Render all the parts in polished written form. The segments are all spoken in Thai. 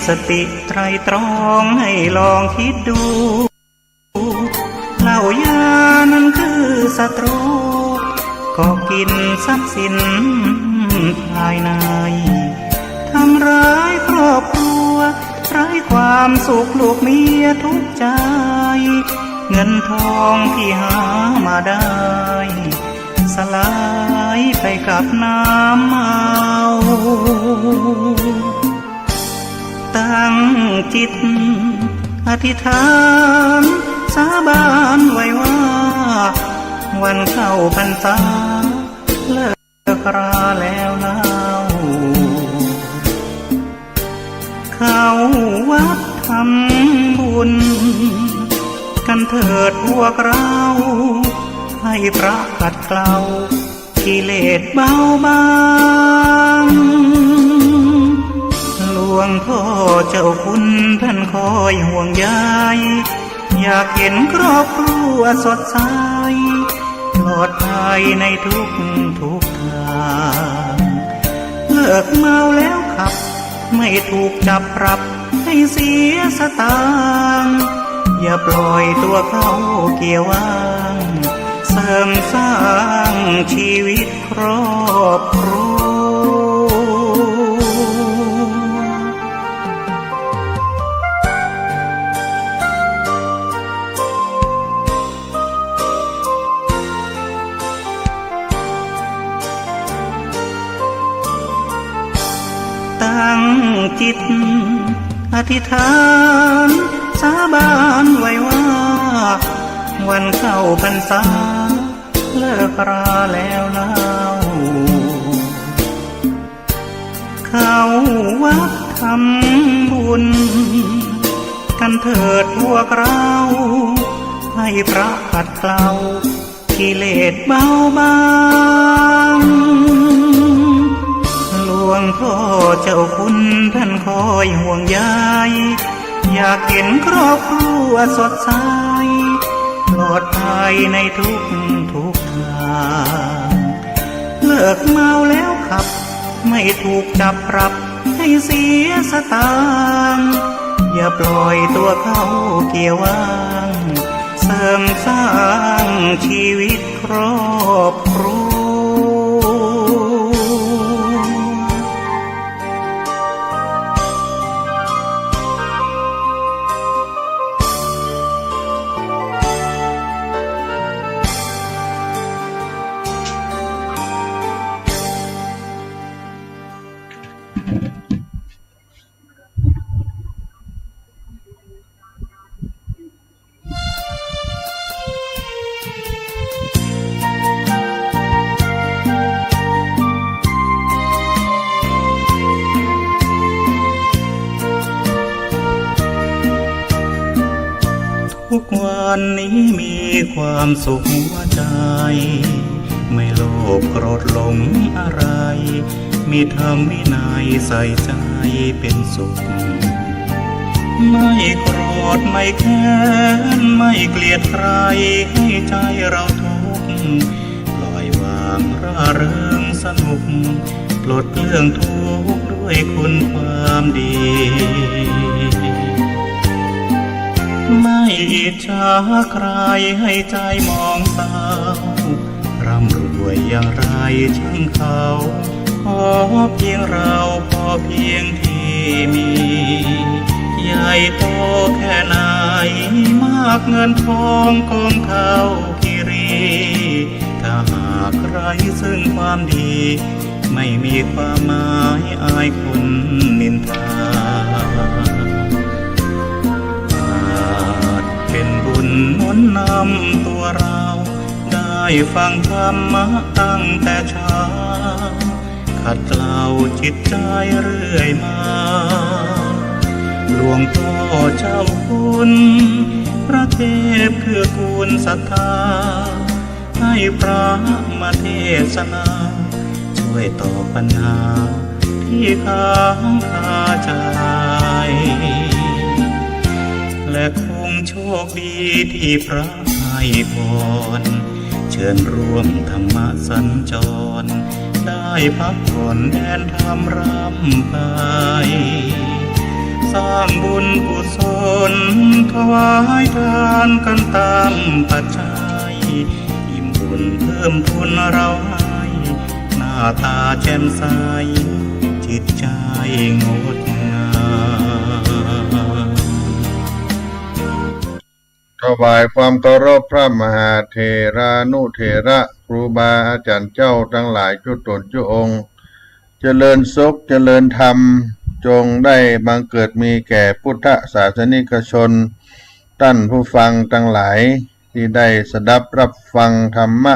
สติไตรตรองให้ลองคิดดูเหล้ายานั้นคือศัตรูก็กินทรัพย์สินภายในทำร้ายครอบครัวไร้ความสุขลูกเมียทุกใจเงินทองที่หามาได้สลายไปกับน้ำเมาตั้งจิตอธิษฐานสาบานไว้ว่าวันเข้าพรรษาเลิกราแล้วเล่าเข้าวัดทำบุญกันเถิดพวกเราให้พระขัดเกลากิเลสเบาบางหลวงพ่อเจ้าคุณท่านคอยห่วงใยอยากเห็นครอบครัวสดใสปลอดภัยในทุกทางเลิกเมาแล้วขับไม่ถูกจับปรับให้เสียสตางค์อย่าปล่อยตัวเข้าเกี่ยวว่างเสริมสร้างชีวิตครอบครัวตั้งจิตอธิษฐานสาบานไว้ว่าวันเข้าพรรษาเลิกราแล้วเล่าเข้าวัดทำบุญกันเถิดพวกเราให้พระขัดเกลากิเลสเบาบางหลวงพ่อเจ้าคุณท่านคอยห่วงใยอยากเห็นครอบครัวสดใสปลอดภัยในทุกทางเลิกเมาแล้วขับไม่ถูกจับปรับให้เสียสตางค์อย่าปล่อยตัวเข้าเกี่ยวว่างเสริมสร้างชีวิตครอบครัวทุกวันนี้มีความสุขหัวใจไม่โลภโกรธหลงอะไรมีธรรมวินัยใส่ใจเป็นสุขไม่โกรธไม่แค้นไม่เกลียดใครให้ใจเราทุกข์ปล่อยวางร่าเริงสนุกปลดเปลื้องทุกข์ด้วยคุณความดีไม่อิจฉาใครให้ใจมองเศร้าร่ำรวยอย่างไรช่างเขาขอเพียงเราพอเพียงที่มีใหญ่โตแค่ไหนมากเงินทองกองเท่ากิรีถ้าหากใครซึ่งความดีไม่มีความหมายอายคนนินทาเป็นบุญหนุนนำตัวเราได้ฟังธรรมะตั้งแต่เช้าขัดเกลาจิตใจเรื่อยมาหลวงพ่อเจ้าคุณพระเทพคือกูลศรัทธาให้พระมาเทศนาช่วยตอบปัญหาที่ค้างคาใจ และคงโชคดีที่พระให้พรเชิญร่วมธรรมสัญจรได้พักผ่อนแดนธรรมร่ำไป สร้างบุญกุศลถวายทานกันตามปัจจัยอิ่มบุญเพิ่มพูนเราให้หน้าตาแจ่มใสจิตใจงดงาม ถวายความเคารพพระมหาเถรานุเถระครูบาอาจารย์เจ้าทั้งหลายทุกตนทุกองค์เจริญสุขเจริญธรรมจงได้บังเกิดมีแก่พุทธศาสนิกชนท่านผู้ฟังทั้งหลายที่ได้สดับรับฟังธรรมะ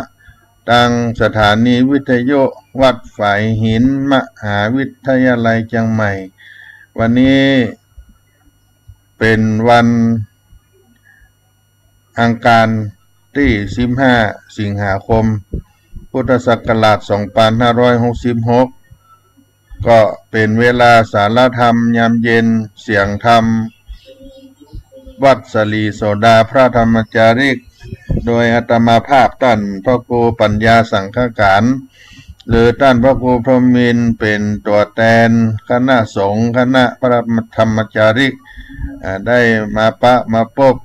ทางสถานีวิทยุวัดฝายหินมหาวิทยาลัยเชียงใหม่วันนี้เป็นวันอังคารที่15สิงหาคมพุทธศักราช2566ก็เป็นเวลาสารธรรมยามเย็นเสียงธรรมวัดสลีโสดาพระธรรมจาริกโดยอาตมาภาพท่านพระครูปัญญาสังฆการหรือท่านพระครูพรหมินทร์เป็นตัวแทนคณะสงฆ์คณะพระธรรมจาริกได้มาพบ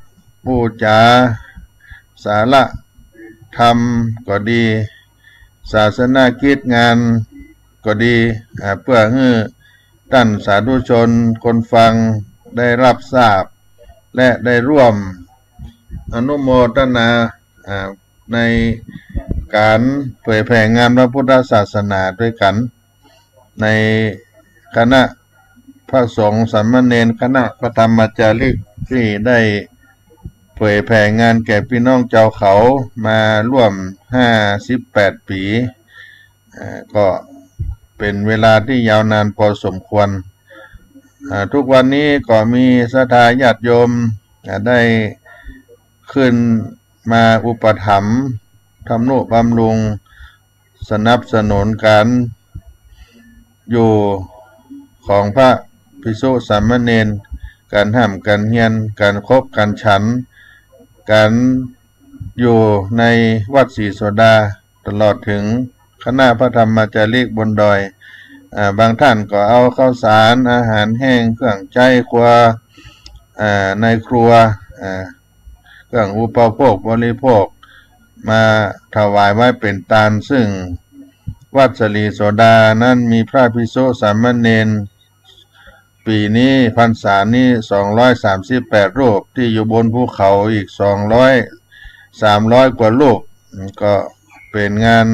ผู้จาสาระธรรมก็ดีศาสนากิจงานก็ดีเพื่อให้ท่านสาธุชนคนฟังได้รับทราบและได้ร่วมอนุโมทนาในการเผยแผ่งานพระพุทธศาสนาด้วยกันในคณะพระสงฆ์สามเณรคณะพระธรรมจาริกที่ได้เผยแผ่งานแก่พี่น้องเจ้าเขามาร่วม58 ปีก็เป็นเวลาที่ยาวนานพอสมควรทุกวันนี้ก็มีศรัทธาญาติโยมได้ขึ้นมาอุปถัมภ์ทำนุบำรุงสนับสนุนการอยู่ของพระภิกษุสามเณรการห้ามการเฮียนการคบการฉันการอยู่ในวัดศรีโสดาตลอดถึงคณะพระธรรมจาริกบนดอยบางท่านก็เอาข้าวสารอาหารแห้งเครื่องใช้ครัวในครัวเครื่องอุปโภคบริโภคมาถวายไว้เป็นทานซึ่งวัดสลีโสดานั้นมีพระภิกษุสามเณรปีนี้พรรษานี้238รูปที่อยู่บนภูเขาอีก300 กว่ารูปก็เป็นงาน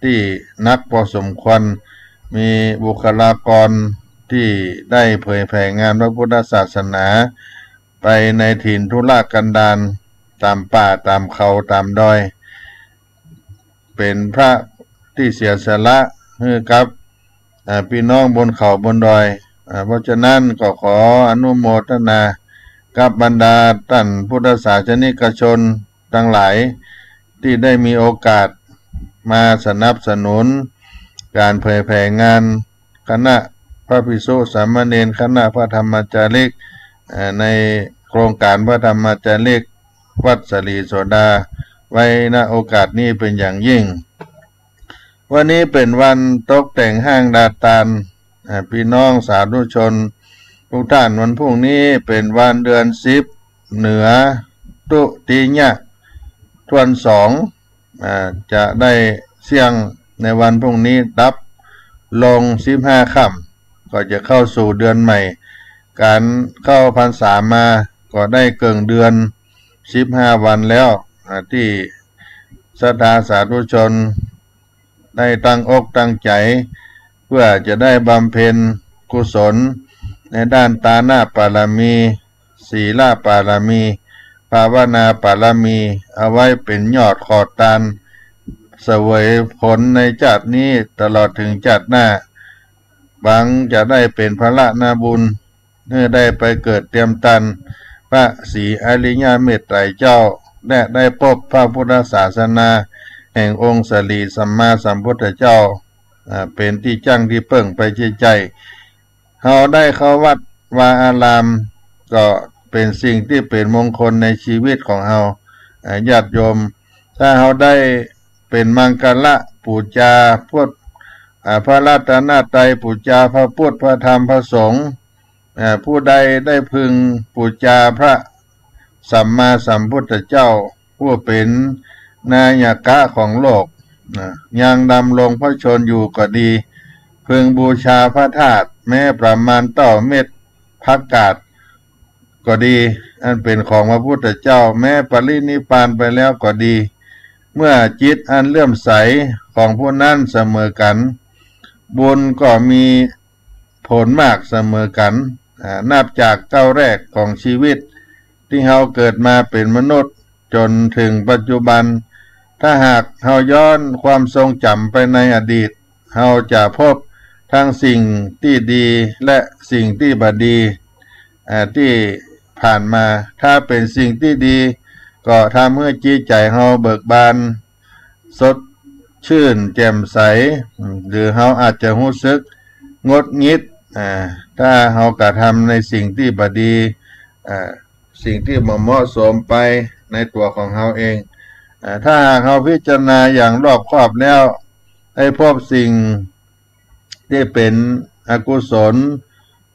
ที่นักพอสมควรมีบุคลากรที่ได้เผยแผ่งานพระพุทธศาสนาไปในถิ่นทุรกันดารตามป่าตามเขาตามดอยเป็นพระที่เสียสละให้กับพี่น้องบนเขาบนดอยเพราะฉะนั้นก็ขออนุโมทนากับบรรดาท่านพุทธศาสนิกชนทั้งหลายที่ได้มีโอกาสมาสนับสนุนการเผยแผ่งานคณะพระภิกษุสามเณรคณะพระธรรมจาริกในโครงการพระธรรมจาริกวัดสลีโสดาไว้ณโอกาสนี้เป็นอย่างยิ่งวันนี้เป็นวันตกแต่งห้างดาตานพี่น้องสาธุชนทุกท่านวันพรุ่งนี้เป็นวันเดือน10เหนือตุติยะทวน2จะได้เสี่ยงในวันพรุ่งนี้ดับลง15ค่ำก็จะเข้าสู่เดือนใหม่การเข้าพรรษามาก็ได้เกินเดือน15วันแล้วที่ศรัทธาสาธุชนได้ตั้งอกตั้งใจเพื่อจะได้บำเพ็ญกุศลในด้านตานะปารมีศีลปารมีภาวนาปารมีเอาไว้เป็นยอดขอดตานเสวยผลในชาตินี้ตลอดถึงชาติหน้าบางจะได้เป็นพระนาบุญเมื่อได้ไปเกิดเตรียมตันพระศรีอริยเมตไตรเจ้าและได้พบพระพุทธศาสนาแห่งองค์สลีสัมมาสัมพุทธเจ้าเป็นที่จั่งที่เพิ่งไปใจเราได้เข้าวัดวาอารามก็เป็นสิ่งที่เป็นมงคลในชีวิตของเราญาติโยมถ้าเราได้เป็นมังกรปูชาพุทธพระรัตนตรัยปูชาพระพุทธพระธรรมพระสงฆ์ ผู้ใดได้พึงบูชาพระสัมมาสัมพุทธเจ้าผู้เป็นนายกะของโลกยังดำรงพระชนอยู่ก็ดีพึงบูชาพระธาตุแม้ประมาณเม็ดผักกาดก็ดีอันเป็นของพระพุทธเจ้าแม้ปรินิพพานไปแล้วก็ดีเมื่อจิตอันเลื่อมใสของผู้นั้นเสมอกันบุญก็มีผลมากเสมอกันนับจากก้าวแรกของชีวิตที่เราเกิดมาเป็นมนุษย์จนถึงปัจจุบันถ้าหากเราย้อนความทรงจำไปในอดีตเราจะพบทั้งสิ่งที่ดีและสิ่งที่บ่ดีที่ผ่านมาถ้าเป็นสิ่งที่ดีก็ทำให้จิตใจเราเบิกบานสดชื่นแจ่มใสหรือเราอาจจะรู้สึกงดงิดถ้าเรากระทำในสิ่งที่บ่ดีสิ่งที่บ่เหมาะสมไปในตัวของเราเองถ้าหากเราพิจารณาอย่างรอบคอบแล้วได้พบสิ่งที่เป็นอกุศล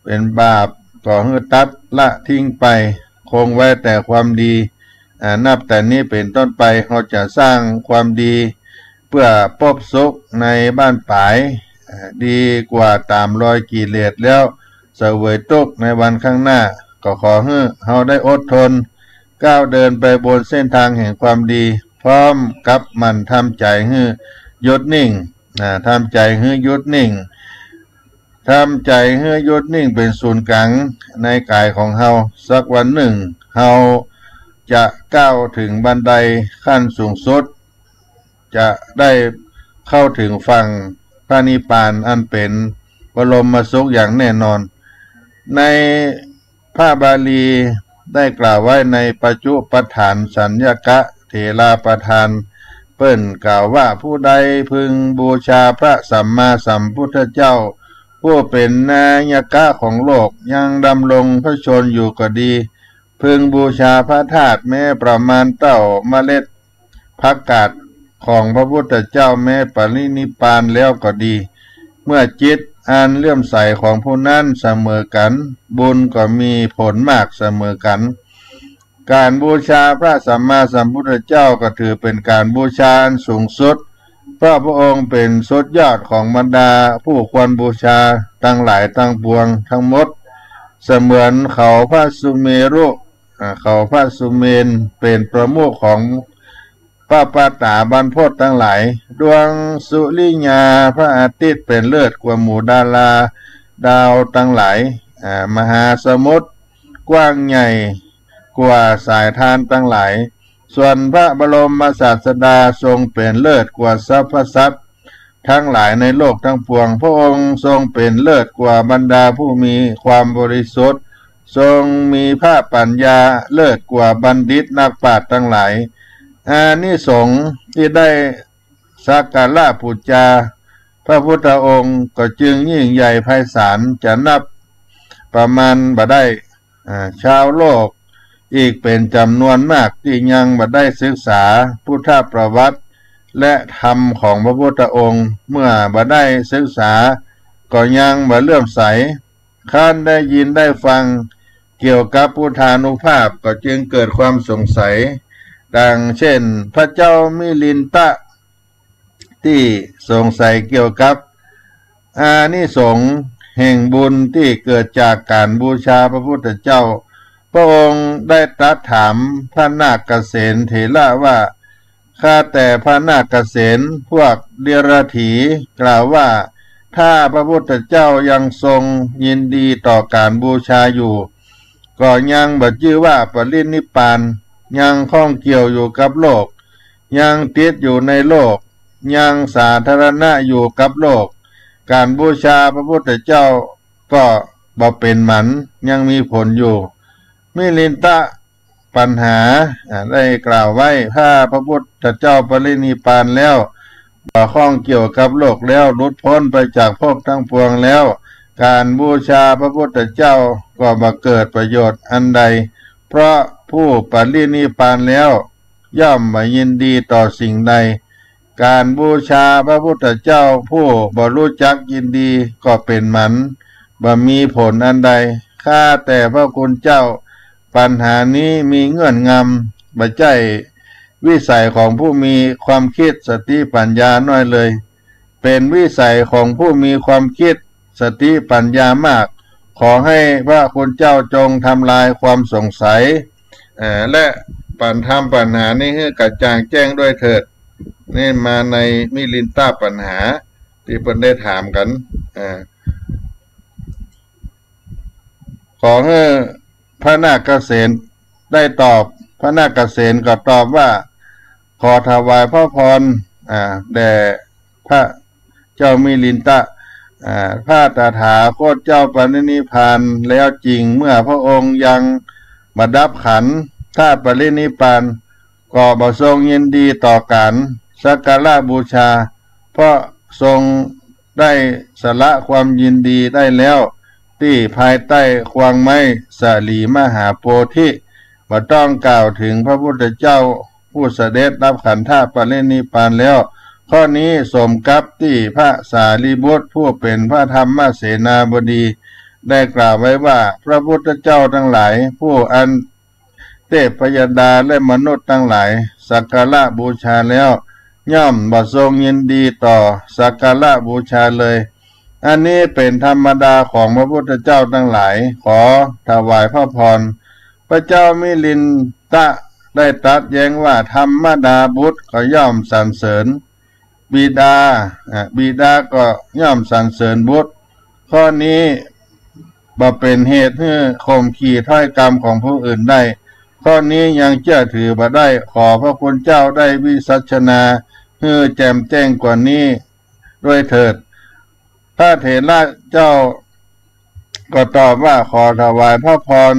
เป็นบาปก็ให้ตัดละทิ้งไปคงไว้แต่ความดีนับแต่นี้เป็นต้นไปเราจะสร้างความดีเพื่อพบสุขในบ้านปลายดีกว่าตามรอยกิเลสแล้วเสวยทุกข์ในวันข้างหน้าก็ขอให้เราได้อดทนก้าวเดินไปบนเส้นทางแห่งความดีพร้อมกับมันทำใจให้หยุดนิ่งทำใจให้หยุดนิ่งทำใจให้หยุดนิ่งเป็นศูนย์กลางในกายของเราสักวันหนึ่งเราจะก้าวถึงบันไดขั้นสูงสุดจะได้เข้าถึงฝั่งพระนิพพานอันเป็นบรมสุขอย่างแน่นอนในพระบาลีได้กล่าวไว้ในปัจจุปฐานสัญญกะเถราประธานเปิ้นกล่าวว่าผู้ใดพึงบูชาพระสัมมาสัมพุทธเจ้าผู้เป็นนายกะของโลกยังดำรงพระชนอยู่ก็ดีพึงบูชาพระธาตุแม้ประมาณเมล็ดผักกาดของพระพุทธเจ้าแม้ปรินิพพานแล้วก็ดีเมื่อจิตอันเลื่อมใสของผู้นั้นเสมอกันบุญก็มีผลมากเสมอกันการบูชาพระสัมมาสัมพุทธเจ้าก็ถือเป็นการบูชาอันสูงสุดเพราะพระองค์เป็นสุดยอดของบรรดาผู้ควรบูชาทั้งหลายทั้งปวงทั้งหมดเสมือนเขาพระสุเมรุเขาพระสุเมนเป็นประมุขของพระปาตาบรรพตทั้งหลายดวงสุริยาพระอาทิตย์เป็นเลิศกว่าหมู่ดาราดาวทั้งหลายมหาสมุทรกว้างใหญ่กว่าสายทานทั้งหลายส่วนพระบรมศาสดาทรงเป็นเลิศกว่าสรรพสัตว์ทั้งหลายในโลกทั้งปวงพระองค์ทรงเป็นเลิศกว่าบรรดาผู้มีความบริสุทธิ์ทรงมีพระปัญญาเลิศกว่าบัณฑิตนักปราชญ์ทั้งหลายอานิสงส์ที่ได้สักการะบูชาพระพุทธองค์ก็จึงยิ่งใหญ่ไพศาลจะนับประมาณบ่ได้ชาวโลกอีกเป็นจำนวนมากที่ยังบ่ได้ศึกษาพุทธประวัติและธรรมของพระพุทธองค์เมื่อบ่ได้ศึกษาก็ยังบ่เลื่อมใสคันได้ยินได้ฟังเกี่ยวกับพุทธานุภาพก็จึงเกิดความสงสัยดังเช่นพระเจ้ามิลินทะที่สงสัยเกี่ยวกับอานิสงส์แห่งบุญที่เกิดจากการบูชาพระพุทธเจ้าพระองค์ได้ตรัสถามพระนาคเษนเถระว่าข้าแต่พระนาคเษนพวกเดรัจฉีกล่าวว่าถ้าพระพุทธเจ้ายังทรงยินดีต่อการบูชาอยู่ก็ยังบ่ชื่อว่าปรินิพพานยังข้องเกี่ยวอยู่กับโลกยังติดอยู่ในโลกยังสาธารณะอยู่กับโลกการบูชาพระพุทธเจ้าก็บ่เป็นหมันยังมีผลอยู่มิลินทะปัญหาได้กล่าวไว้ถ้าพระพุทธเจ้าปรินิพพานแล้วบ่ข้องเกี่ยวกับโลกแล้วหลุดพ้นไปจากภพทั้งปวงแล้วการบูชาพระพุทธเจ้าก็บ่เกิดประโยชน์อันใดเพราะผู้ปรินิพพานแล้วย่อมไม่ยินดีต่อสิ่งใดการบูชาพระพุทธเจ้าผู้บ่รู้จักยินดีก็เป็นหมันบ่มีผลอันใด ข้าแต่พระคุณเจ้าปัญหานี้มีเงื่อนงำบัจจัยวิสัยของผู้มีความคิดสติปัญญาน้อยเลยเป็นวิสัยของผู้มีความคิดสติปัญญามากขอให้พระคุณเจ้าจงทำลายความสงสัยและปัญหานี้ให้กระจ่างแจ้งด้วยเถิดนี่มาในมิลินต้าปัญหาที่เพิ่นได้ถามกันขอให้พระนาคเษนได้ตอบพระนาคเษนก็ตอบว่าขอถวายพระพรแด่พระเจ้ามิลินตะพระตถาคตเจ้าปรินิพพานแล้วจริงเมื่อพระองค์ยังบัดับขันธ์ถ้าปรินิพพานก็บ่ทรงยินดีต่อการสักการะบูชาเพราะทรงได้สละความยินดีได้แล้วที่ภายใต้ควางไม้สาลีมหาโพธิบ่ต้องกล่าวถึงพระพุทธเจ้าผู้เสด็จรับขันธปรินิพพานแล้วข้อนี้สมกับที่พระสารีบุตรผู้เป็นพระธรรมเสนาบดีได้กล่าวไว้ว่าพระพุทธเจ้าทั้งหลายผู้อันเทพยดาและมนุษย์ทั้งหลายสักการะบูชาแล้วย่อมบ่ทรงยินดีต่อสักการะบูชาเลยอันนี้เป็นธรรมดาของพระพุทธเจ้าทั้งหลายขอถวายพระพรพระเจ้ามิลินตะได้ตรัสแย้งว่าธรรมดาบุตรก็ย่อมสรรเสริญบิดาก็ย่อมสรรเสริญบุตรข้อนี้บ่เป็นเหตุให้ข่มขีถ้อยกรรมของผู้อื่นได้ข้อนี้ยังเชื่อถือบ่ได้ขอพระคุณเจ้าได้วิสัชนาให้แจ่มแจ้งกว่านี้ด้วยเถิดพระเถระเจ้าก็ตอบว่าขอถวายพระพร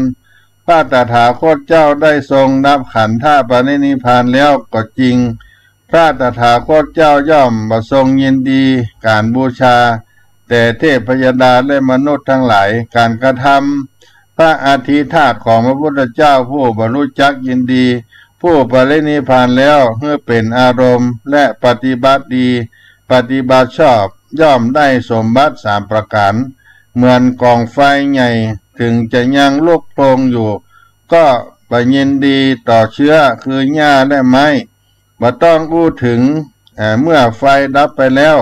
พระตถาคตเจ้าได้ทรงดับขันธปรินิพพานแล้วก็จริงพระตถาคตเจ้าย่อมบ่ทรงยินดีการบูชาแต่เทพยดาและมนุษย์ทั้งหลายการกระทำพระอธิธาตุของพระพุทธเจ้าผู้บรรลุจักยินดีผู้ปรินิพพานแล้วเพื่อเป็นอารมณ์และปฏิบัติดีปฏิบัติชอบย่อมได้สมบัติ3ประการเหมือนกองไฟใหญ่ถึงจะยังลุกโพลงอยู่ก็บ่ยินดีต่อเชื้อคือหญ้าและไม้บ่ต้องพูดถึงเมื่อไฟดับไปแล้ว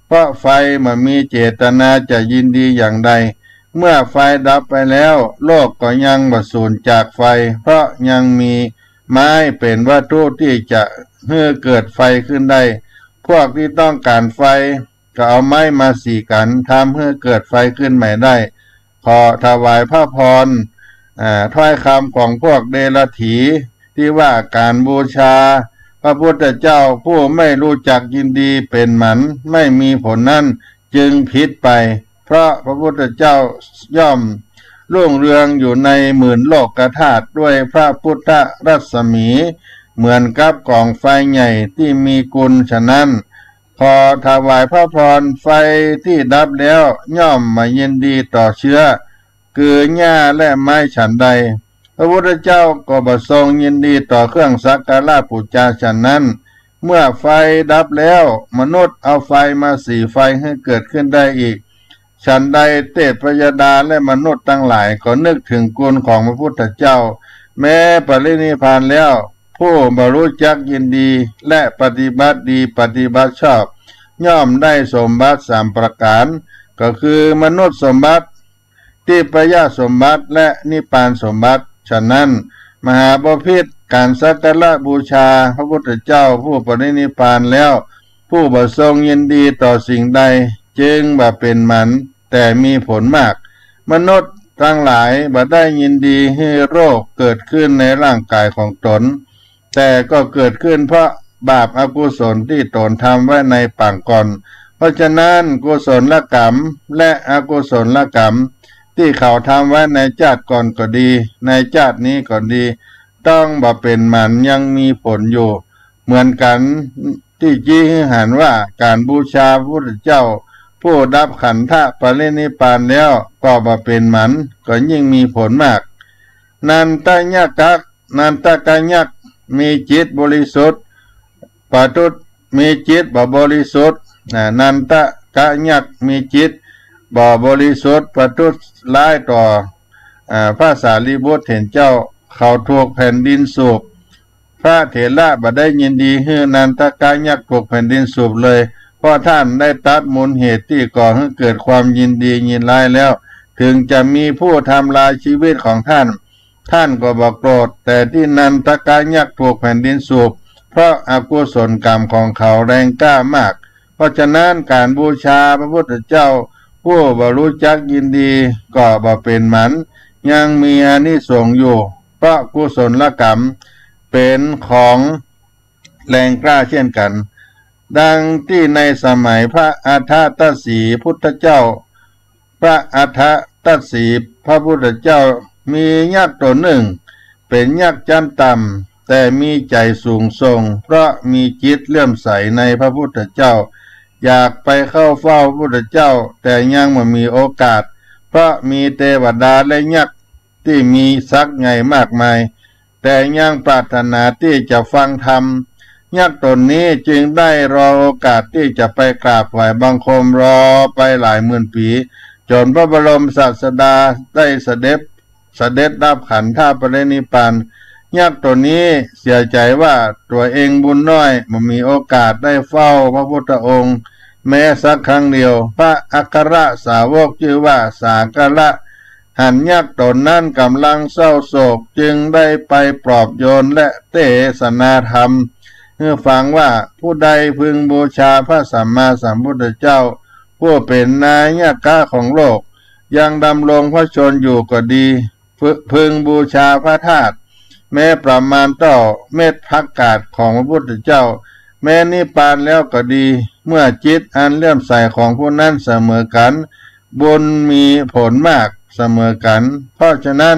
เพราะไฟมันมีเจตนาจะยินดีอย่างใดเมื่อไฟดับไปแล้วโลกก็ยังบ่สูญจากไฟเพราะยังมีไม้เป็นวัตถุที่จะให้เกิดไฟขึ้นได้พวกที่ต้องการไฟก็เอาไม้มาสีกันทำให้เกิดไฟขึ้นใหม่ได้ขอถวายพระพรถ้อยคำของพวกเดรัจฉีที่ว่าการบูชาพระพุทธเจ้าผู้ไม่รู้จักยินดีเป็นหมันไม่มีผลนั้นจึงผิดไปเพราะพระพุทธเจ้าย่อมรุ่งเรืองอยู่ในหมื่นโลกธาตุด้วยพระพุทธรัศมีเหมือนกับกองไฟใหญ่ที่มีกุลฉะนั้นขอถวายพระพรไฟที่ดับแล้วย่อมมายินดีต่อเชื้อคือหญ้าและไม้ฉันใดพระพุทธเจ้าก็บ่ทรงยินดีต่อเครื่องสักการะบูชาฉะนั้นเมื่อไฟดับแล้วมนุษย์เอาไฟมาสีไฟให้เกิดขึ้นได้อีกฉันใดเทพยดาและมนุษย์ทั้งหลายก็นึกถึงคุณของพระพุทธเจ้าแม้ปรินิพพานแล้วผู้บรรลุจักยินดีและปฏิบัติดีปฏิบัติชอบย่อมได้สมบัติ3ประการก็คือมนุษย์สมบัติทิพยสมบัติและนิพพานสมบัติฉะนั้นมหาบพิตรการสักการะบูชาพระพุทธเจ้าผู้ปรินิพพานแล้วผู้บ่ทรงยินดีต่อสิ่งใดจึงบ่เป็นหมันแต่มีผลมากมนุษย์ทั้งหลายบ่ได้ยินดีให้โรคเกิดขึ้นในร่างกายของตนแต่ก็เกิดขึ้นเพราะบาปอกุศลที่ตนทำไว้ในปางก่อนเพราะฉะนั้นกุศลกรรมและอกุศลกรรมที่เขาทำไว้ในชาติก่อนก็ดีในชาตินี้ก็ดีต้องบ่เป็นหมันยังมีผลอยู่เหมือนกันที่จี้ให้หันว่าการบูชาพระพุทธเจ้าผู้ดับขันธปรินิพพานแล้วก็บ่เป็นหมันก็ยิ่งมีผลมากนันตยักษ์นันตกัญญักษ์มีจิตบริสุทธิ์ปตุตมีจิตบ่บริสุทธิ์นันตกัญญักษ์มีจิตบ่บริสุทธิ์ปตุตร้ายต่อ พระสารีบุตรเห็นเจ้าเขาถูกแผ่นดินสูบพระเถระบ่ได้ยินดีให้นันทกะยักษ์ถูกแผ่นดินสูบเลยเพราะท่านได้ตัดมูลเหตุที่ก่อให้เกิดความยินดียินร้ายแล้วถึงจะมีผู้ทำลายชีวิตของท่านก็บ่โกรธแต่ที่นันทกะยักษ์ถูกแผ่นดินสูบเพราะอกุศลกรรมของเขาแรงกล้ามากเพราะฉะนั้นการบูชาพระพุทธเจ้าผู้บ่รู้จักยินดีก็บ่เป็นหมันยังมีอานิสงส์อยู่เพราะกุศลกรรมเป็นของแรงกล้าเช่นกันดังที่ในสมัยพระอัฏฐตัสสีพุทธเจ้าพระอัฏฐตัสสีพระพุทธเจ้ามียักษ์ตนหนึ่งเป็นยักษ์ชั้นต่ำแต่มีใจสูงส่งเพราะมีจิตเลื่อมใสในพระพุทธเจ้าอยากไปเข้าเฝ้าพระพุทธเจ้าแต่ยังไม่มีโอกาสเพราะมีเทวดาและยักษ์ที่มีศักดิ์ใหญ่มากมายแต่ยังปรารถนาที่จะฟังธรรมยักษ์ตนนี้จึงได้รอโอกาสที่จะไปกราบไหว้บังคมรอไปหลายหมื่นปีจนพระบรมศาสดาได้เสด็จดับขันธปรินิพพานยักษ์ตนนี้เสียใจว่าตัวเองบุญน้อยไม่มีโอกาสได้เฝ้าพระพุทธองค์แม้สักครั้งเดียวพระอัครสาวกชื่อว่าสากละหันยักษ์ตนนั้นกำลังเศร้าโศกจึงได้ไปปลอบโยนและเทศนาธรรมเพื่อฟังว่าผู้ใดพึงบูชาพระสัมมาสัมพุทธเจ้าผู้เป็นนายกะของโลกยังดำรงพระชนอยู่ก็ดีพึงบูชาพระธาตุแม้ประมาณต่อเม็ดผักกาดของพระพุทธเจ้าแม้นิพพานแล้วก็ดีเมื่อจิตอันเลื่อมใสของผู้นั้นเสมอกันบุญมีผลมากเสมอกันเพราะฉะนั้น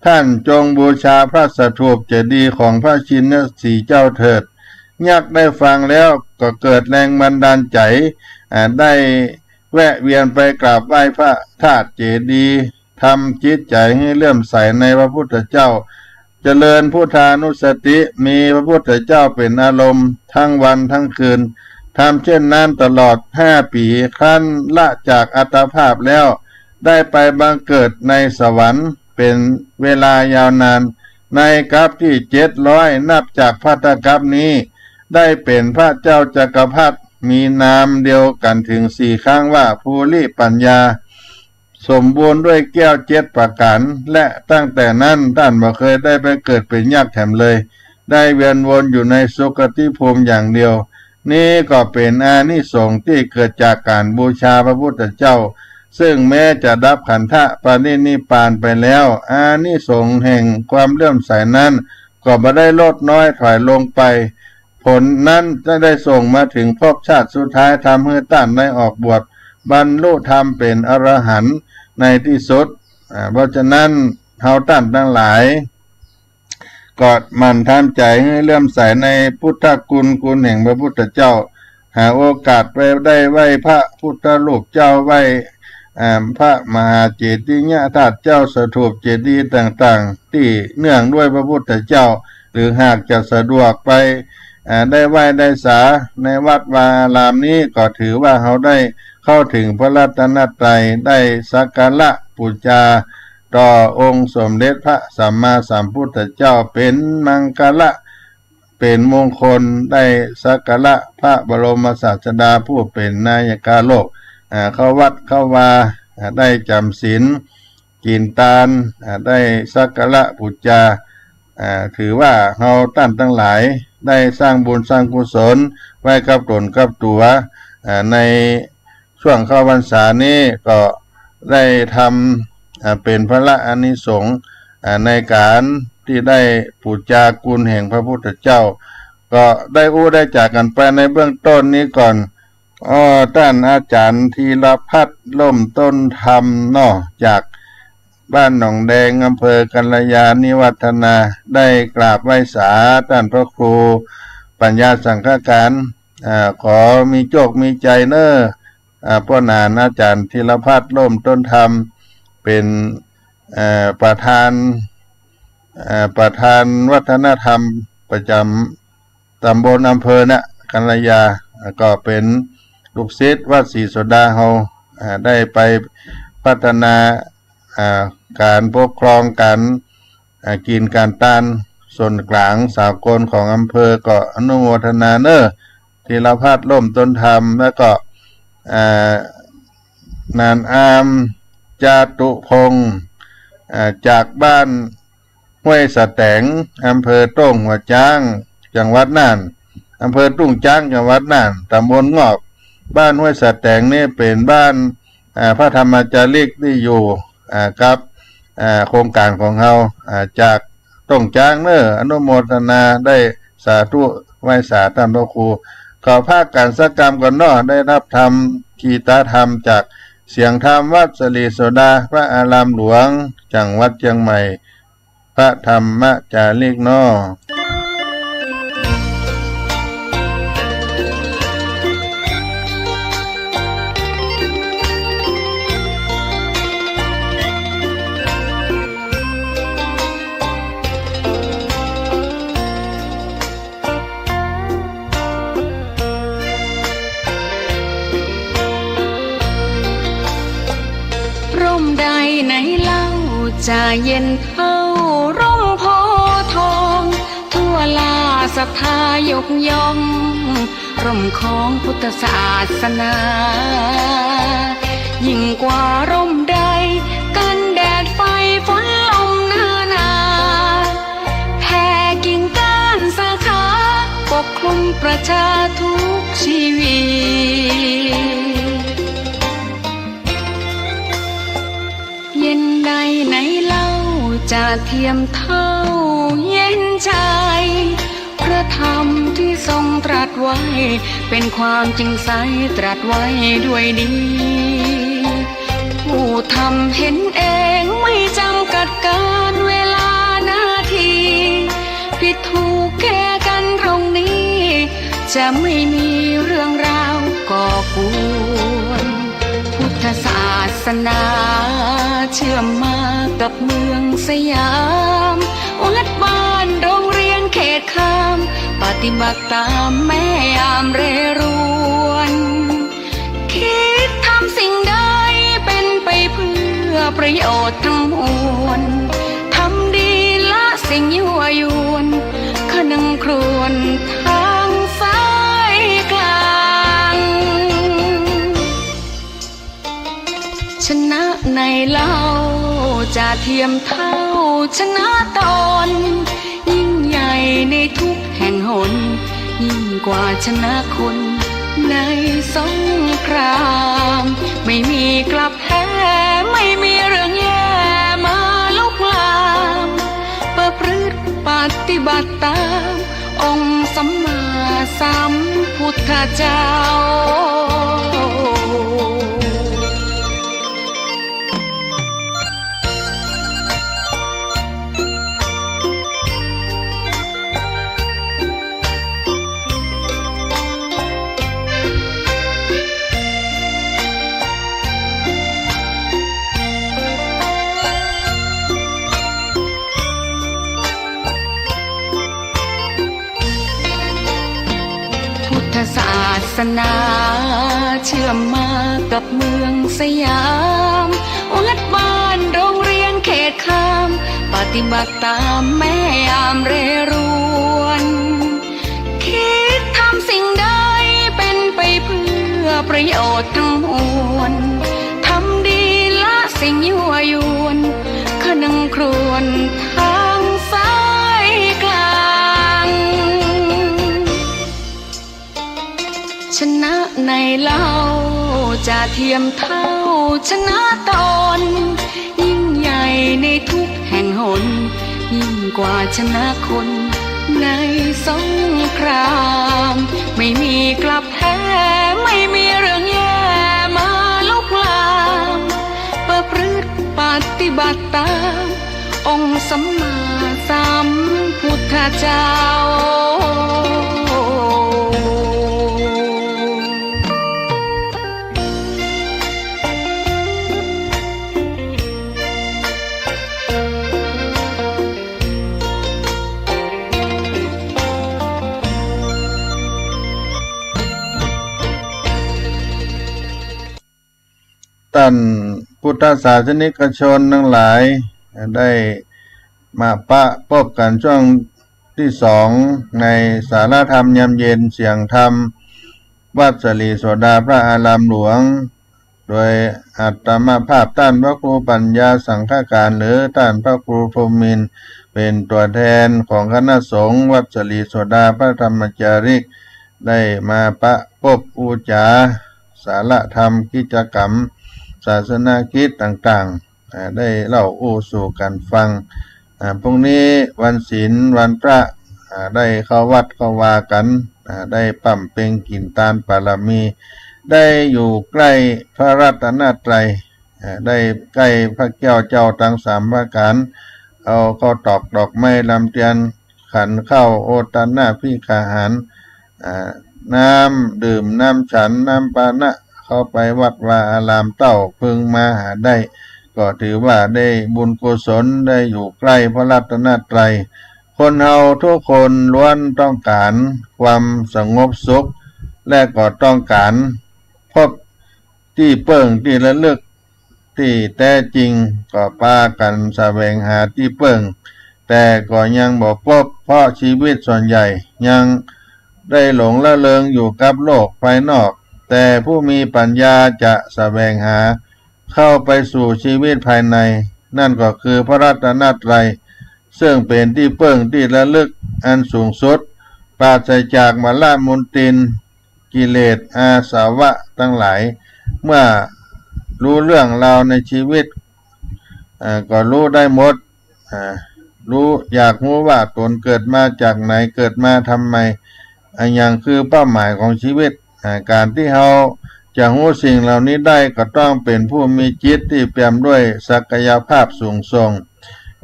ท่านจงบูชาพระสถูปเจดีย์ของพระชินสีห์เจ้าเถิดยักษ์ได้ฟังแล้วก็เกิดแรงบันดาลใจได้แวะเวียนไปกราบไหว้พระธาตุเจดีย์ทำจิตใจให้เลื่อมใสในพระพุทธเจ้าเจริญพุทธานุสติมีพระพุทธเจ้าเป็นอารมณ์ทั้งวันทั้งคืนทำเช่นนั้นตลอด5 ปีครั้นละจากอัตภาพแล้วได้ไปบังเกิดในสวรรค์เป็นเวลายาวนานในกัปที่700นับจากภัตตกัปนี้ได้เป็นพระเจ้าจักรพรรดิมีนามเดียวกันถึง4 ครั้งว่าภูริปัญญาสมบูรณ์ด้วยแก้ว7 ประการและตั้งแต่นั้นท่านบ่เคยได้ไปเกิดเป็นยักษ์แถมเลยได้เวียนวนอยู่ในสุคติภูมิอย่างเดียวนี่ก็เป็นอานิสงส์ที่เกิดจากการบูชาพระพุทธเจ้าซึ่งแม้จะดับขันธปรินิพพานไปแล้วอานิสงส์แห่งความเลื่อมใสนั้นก็บ่ได้ลดน้อยถอยลงไปผลนั้นจะได้ส่งมาถึงภพชาติสุดท้ายทำให้ท่านได้ออกบวชบรรลุธรรมเป็นอรหันต์ในที่สุดเพราะฉะนั้นเฮาท่านทั้งหลายก็มันทำใจให้เลื่อมใสในพุทธคุณแห่งพระพุทธเจ้าหาโอกาสไปได้ไหว้พระพุทธรูปเจ้าไหว้พระมหาเจดีย์ธาตุเจ้าสถูปเจดีย์ต่างๆที่เนื่องด้วยพระพุทธเจ้าหรือหากจะสะดวกไปได้ไหว้ได้สาในวัดวาอารามนี้ก็ถือว่าเขาได้เข้าถึงพระรัตนตรัยได้สักการะบูชาต่อองค์สมเด็จพระสัมมาสัมพุทธเจ้าเป็นมังคละเป็นมงคลได้สักการะพระบรมศาสดาผู้เป็นนายกาโลกเข้าวัดเข้าวาได้จำศีลกินทานได้สักการะบูชาถือว่าเราท่านทั้งหลายได้สร้างบุญสร้างกุศลไว้กับตนกับตัวในช่วงเข้าพรรษานี้ก็ได้ทำเป็นพระอานิสงส์ในการที่ได้บูชาคุณแห่งพระพุทธเจ้าก็ได้ได้จากกันไปในเบื้องต้นนี้ก่อนท่านอาจารย์ธีรพัฒน์ล่มต้นธรรมเนาะจากบ้านหนองแดงอำเภอกัลยาณิวัฒนาได้กราบไหว้สาท่านพระครูปัญญาสังฆการขอมีโชคมีใจเนอพ่อนานอาจารย์ธีรพัฒน์ล่มต้นธรรมเป็นประธานวัฒนธรรมประจำตำบลอำเภอนะกัลยาก็เป็นลูกศิษย์วัดศรีโสดาเฮาได้ไปพัฒนา การปกครองการกินการต้านส่วนกลางสากลของอำเภอก็อนุโมทนาเนอธีรพัฒน์ร่มต้นธรรมแล้วก็นานอามจาตุพงศ์จากบ้านห้วยสะแตงอำเภอต้งหัวจ้างจังหวัดน่านอำเภอตุ้งจ้างจังหวัดน่านตำบลงอบบ้านห้วยสะแตงนี่เป็นบ้านพระธรรมจารีกที่อยู่กับโครงการของเราจากต้งจ้างเนออนุโมทนาได้สาธุไหว้สาท่านพระครูขอภาคการสักกรรมก่อนเนาะได้รับธรรมกีตาธรรมจากเสียงธรรมวัดสลีโสดาพระอารามหลวงจังหวัดเชียงใหม่พระธรรมจารีกเนาะร่มใดไหนเล่าจะเย็นเท่าร่มโพธิ์ทองทั่วลาศรัทธายกย่องร่มของพุทธศาสนา ยิ่งกว่าร่มใดกันแดดไฟฝนลมหน้าหนาแผ่กิ่งก้านสาขาปกคลุมประชาทุกชีวิตเย็นใดไหนเล่าจะเทียมเท่าเย็นใจพระธรรมที่ทรงตรัสไว้เป็นความจริงใสตรัสไว้ด้วยดีผู้ทำเห็นเองไม่จำกัดการเวลานาทีผิดถูกแก้กันตรงนี้จะไม่มีเรื่องราวก่อกวนพุทธศาสนาเชื่อมมากับเมืองสยามวัดบ้านโรงเรียนเขตคามปฏิบัติตามแม่ยามเรรวนคิดทำสิ่งใดเป็นไปเพื่อประโยชน์ทั้งมวลทำดีละสิ่งยั่วยวนขนึงครวญทางสายกลางชนะในเล่าจะเทียมเท่าชนะตนยิ่งใหญ่ในทุกแห่งหนยิ่งกว่าชนะคนในสงครามไม่มีกลับแพ้ไม่มีเรื่องแย่มาลุกลามประพฤติปฏิบัติตามองค์สัมมาสัมพุทธเจ้าศาสนาเชื่อมมากับเมืองสยามวัดบ้านโรงเรียนเขตคามปฏิบัติตามแม่ยามเรรวนคิดทำสิ่งใดเป็นไปเพื่อประโยชน์ทั้งมวลทำดีละสิ่งยั่วยวนขนึงครวญทางสายกลางชนะในเล่าจะเทียมเท่าชนะตนยิ่งใหญ่ในทุกแห่งหนยิ่งกว่าชนะคนในสงครามไม่มีกลับแพ้ไม่มีเรื่องแย่มาลุกลามประพฤติปฏิบัติตามองค์สัมมาสัมพุทธเจ้า ท่าน พุทธศาสนิกชนทั้งหลายได้มาพบกันช่วงที่สองในสาระธรรมยามเย็นเสียงธรรมวัดสลีโสดาพระอารามหลวงโดยอัตมาภาพท่านพระครูปัญญาสังฆการหรือท่านพระครูพรหมินทร์เป็นตัวแทนของคณะสงฆ์วัดสลีโสดาพระธรรมจาริกได้มาพบอุจาสาระธรรมกิจกรรมศาสนากิจต่างๆได้เล่าสู่กันฟังพรุ่งนี้วันศีลวันพระได้เข้าวัดเข้าวากันได้ปั่มเพ็งกินตานปารมีได้อยู่ใกล้พระรัตนตรัยได้ใกล้พระแก้วเจ้าทั้งสามประการเอาเข้าตอกดอกไม้ลำเทียนขันเข้าโอตานาพิกาหารน้ำดื่มน้ำฉันน้ำปานะเข้าไปวัดวาอารามเต้าพึงมาหาได้ก็ถือว่าได้บุญกุศลได้อยู่ใกล้พระรัตนตรัยคนเฮาทุกคนล้วนต้องการความสงบสุขและก็ต้องการพบที่เปิ่งที่ระลึกที่แท้จริงก็พากันแสวงหาที่เปิ่งแต่ก็ยังบ่พบเพราะชีวิตส่วนใหญ่ยังได้หลงละเลงอยู่กับโลกภายนอกแต่ผู้มีปัญญาจะแสวงหาเข้าไปสู่ชีวิตภายในนั่นก็คือพระรัตนตรัยซึ่งเป็นที่เปิ่งที่ระลึกอันสูงสุดปราศจากมลมนทินกิเลสอาสวะทั้งหลายเมื่อรู้เรื่องราวในชีวิตก็รู้ได้หมดรู้อยากรู้ว่าตนเกิดมาจากไหนเกิดมาทำไมอย่างคือเป้าหมายของชีวิตการที่เราจะรู้สิ่งเหล่านี้ได้ก็ต้องเป็นผู้มีจิตที่เปี่ยมด้วยศักยภาพสูงส่ง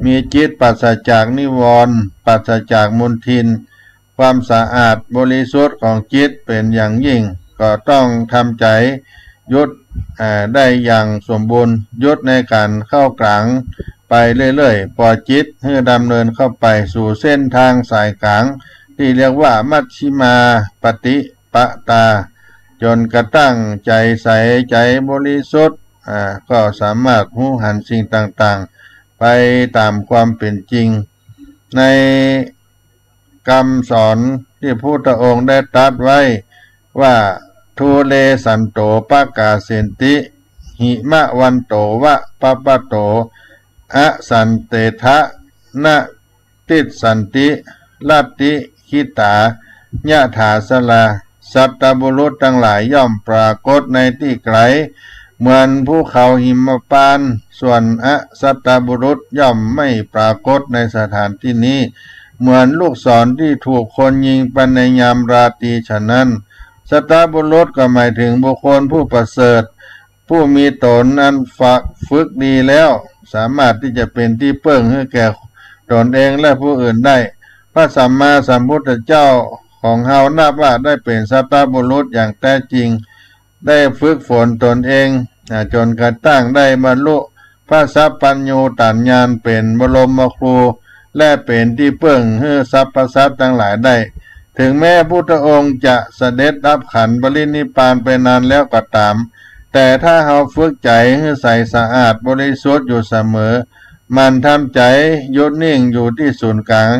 มีจิตปราศจากนิวรณ์ปราศจากมลทินความสะอาดบริสุทธิ์ของจิตเป็นอย่างยิ่งก็ต้องทำใจยุดได้อย่างสมบูรณ์ยุดในการเข้ากลางไปเรื่อยๆปล่อยจิตให้ดำเนินเข้าไปสู่เส้นทางสายกลางที่เรียกว่ามัชฌิมาปฏิปตาจนกระทั่งใจใสใจบริสุทธิ์ก็สามารถรู้หันสิ่งต่างๆไปตามความเป็นจริงในคำสอนที่พุทธองค์ได้ตรัสไว้ว่าทูเลสันโตปะกาเสนติหิมะวันโตวะปะปะโตอะสันเตทะนะติสันติลัตติขิตายะถาสลาสัตตบุรุษทั้งหลายย่อมปรากฏในที่ไกลเหมือนภูเขาหิมพานต์ส่วนอสัตตบุรุษย่อมไม่ปรากฏในสถานที่นี้เหมือนลูกศรที่ถูกคนยิงไปในยามราตรีฉะนั้นสัตตบุรุษก็หมายถึงบุคคลผู้ประเสริฐผู้มีตนนั้นฝึกดีแล้วสามารถที่จะเป็นที่เปิ่งให้แก่ตนเองและผู้อื่นได้พระสัมมาสัมพุทธเจ้าของเฮานับว่าได้เป็นสัตตบุรุษอย่างแท้จริงได้ฝึกฝนตนเองจนกระทั่งได้บรรลุพระสัพพัญญูตัญญาณเป็นบรมครูและเป็นที่เปิ่งให้สรรพสัตว์ทั้งหลายได้ถึงแม้พุทธองค์จะเสด็จดับขันธ์ปรินิพพานไปนานแล้วก็ตามแต่ถ้าเฮาฝึกใจให้ใสสะอาดบริสุทธิ์อยู่เสมอมันทำใจหยุดนิ่งอยู่ที่ศูนย์กลาง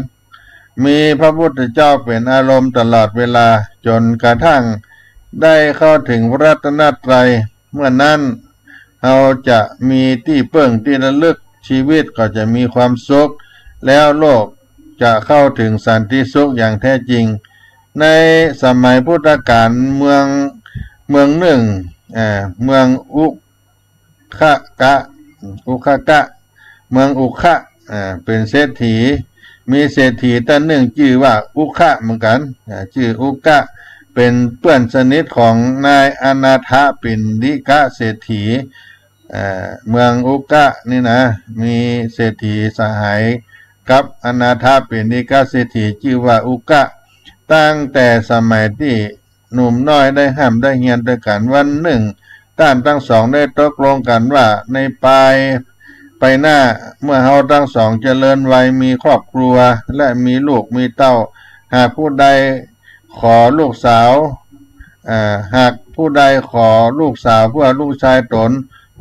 มีพระพุทธเจ้าเป็นอารมณ์ตลอดเวลาจนกระทั่งได้เข้าถึงพระรัตนตรัยเมื่อนั้นเราจะมีที่เปิ่งที่ระลึกชีวิตก็จะมีความสุขแล้วโลกจะเข้าถึงสันติสุขอย่างแท้จริงในสมัยพุทธกาลเมืองหนึ่งเมืองอุคะกะเมืองอุคะเป็นเศรษฐีมีเศรษฐีท่านหนึ่งชื่อว่าอุคะเหมือนกันชื่ออุคะเป็นเพื่อนสนิทของนายอนาถปิณฑิกะเศรษฐีเมืองอุคะนี่นะมีเศรษฐีสหายกับอนาถปิณฑิกะเศรษฐีชื่อว่าอุคะตั้งแต่สมัยที่หนุ่มน้อยได้ห้ามได้เฮียนด้วยกันวันหนึ่งท่านทั้งสองได้ตกลงกันว่าในไปหน้าเมื่อเฮาทั้งสองเจริญวัยมีครอบครัวและมีลูกมีเต้าหากผู้ใดขอลูกสาวหากผู้ใดขอลูกสาวเพื่อลูกชายตน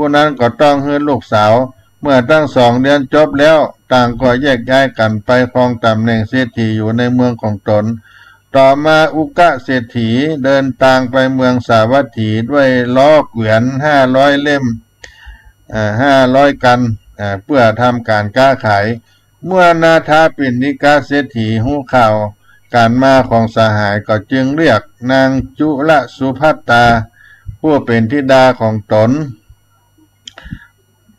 ผู้นั้นก็ต้องให้ลูกสาวเมื่อทั้งสองเรียนจบแล้วต่างก็แยกย้ายกันไปครองตำแหน่งเศรษฐีอยู่ในเมืองของตนต่อมาอุกะเศรษฐีเดินทางไปเมืองสาวัตถีด้วยล้อเกวียน500 เล่ม500 กันเพื่อทำการค้าขายเมื่อนาถปิณฑิกาเศรษฐีหูข่าวการมาของสหายก็จึงเรียกนางจุลสุภัตตาผู้เป็นธิดาของตน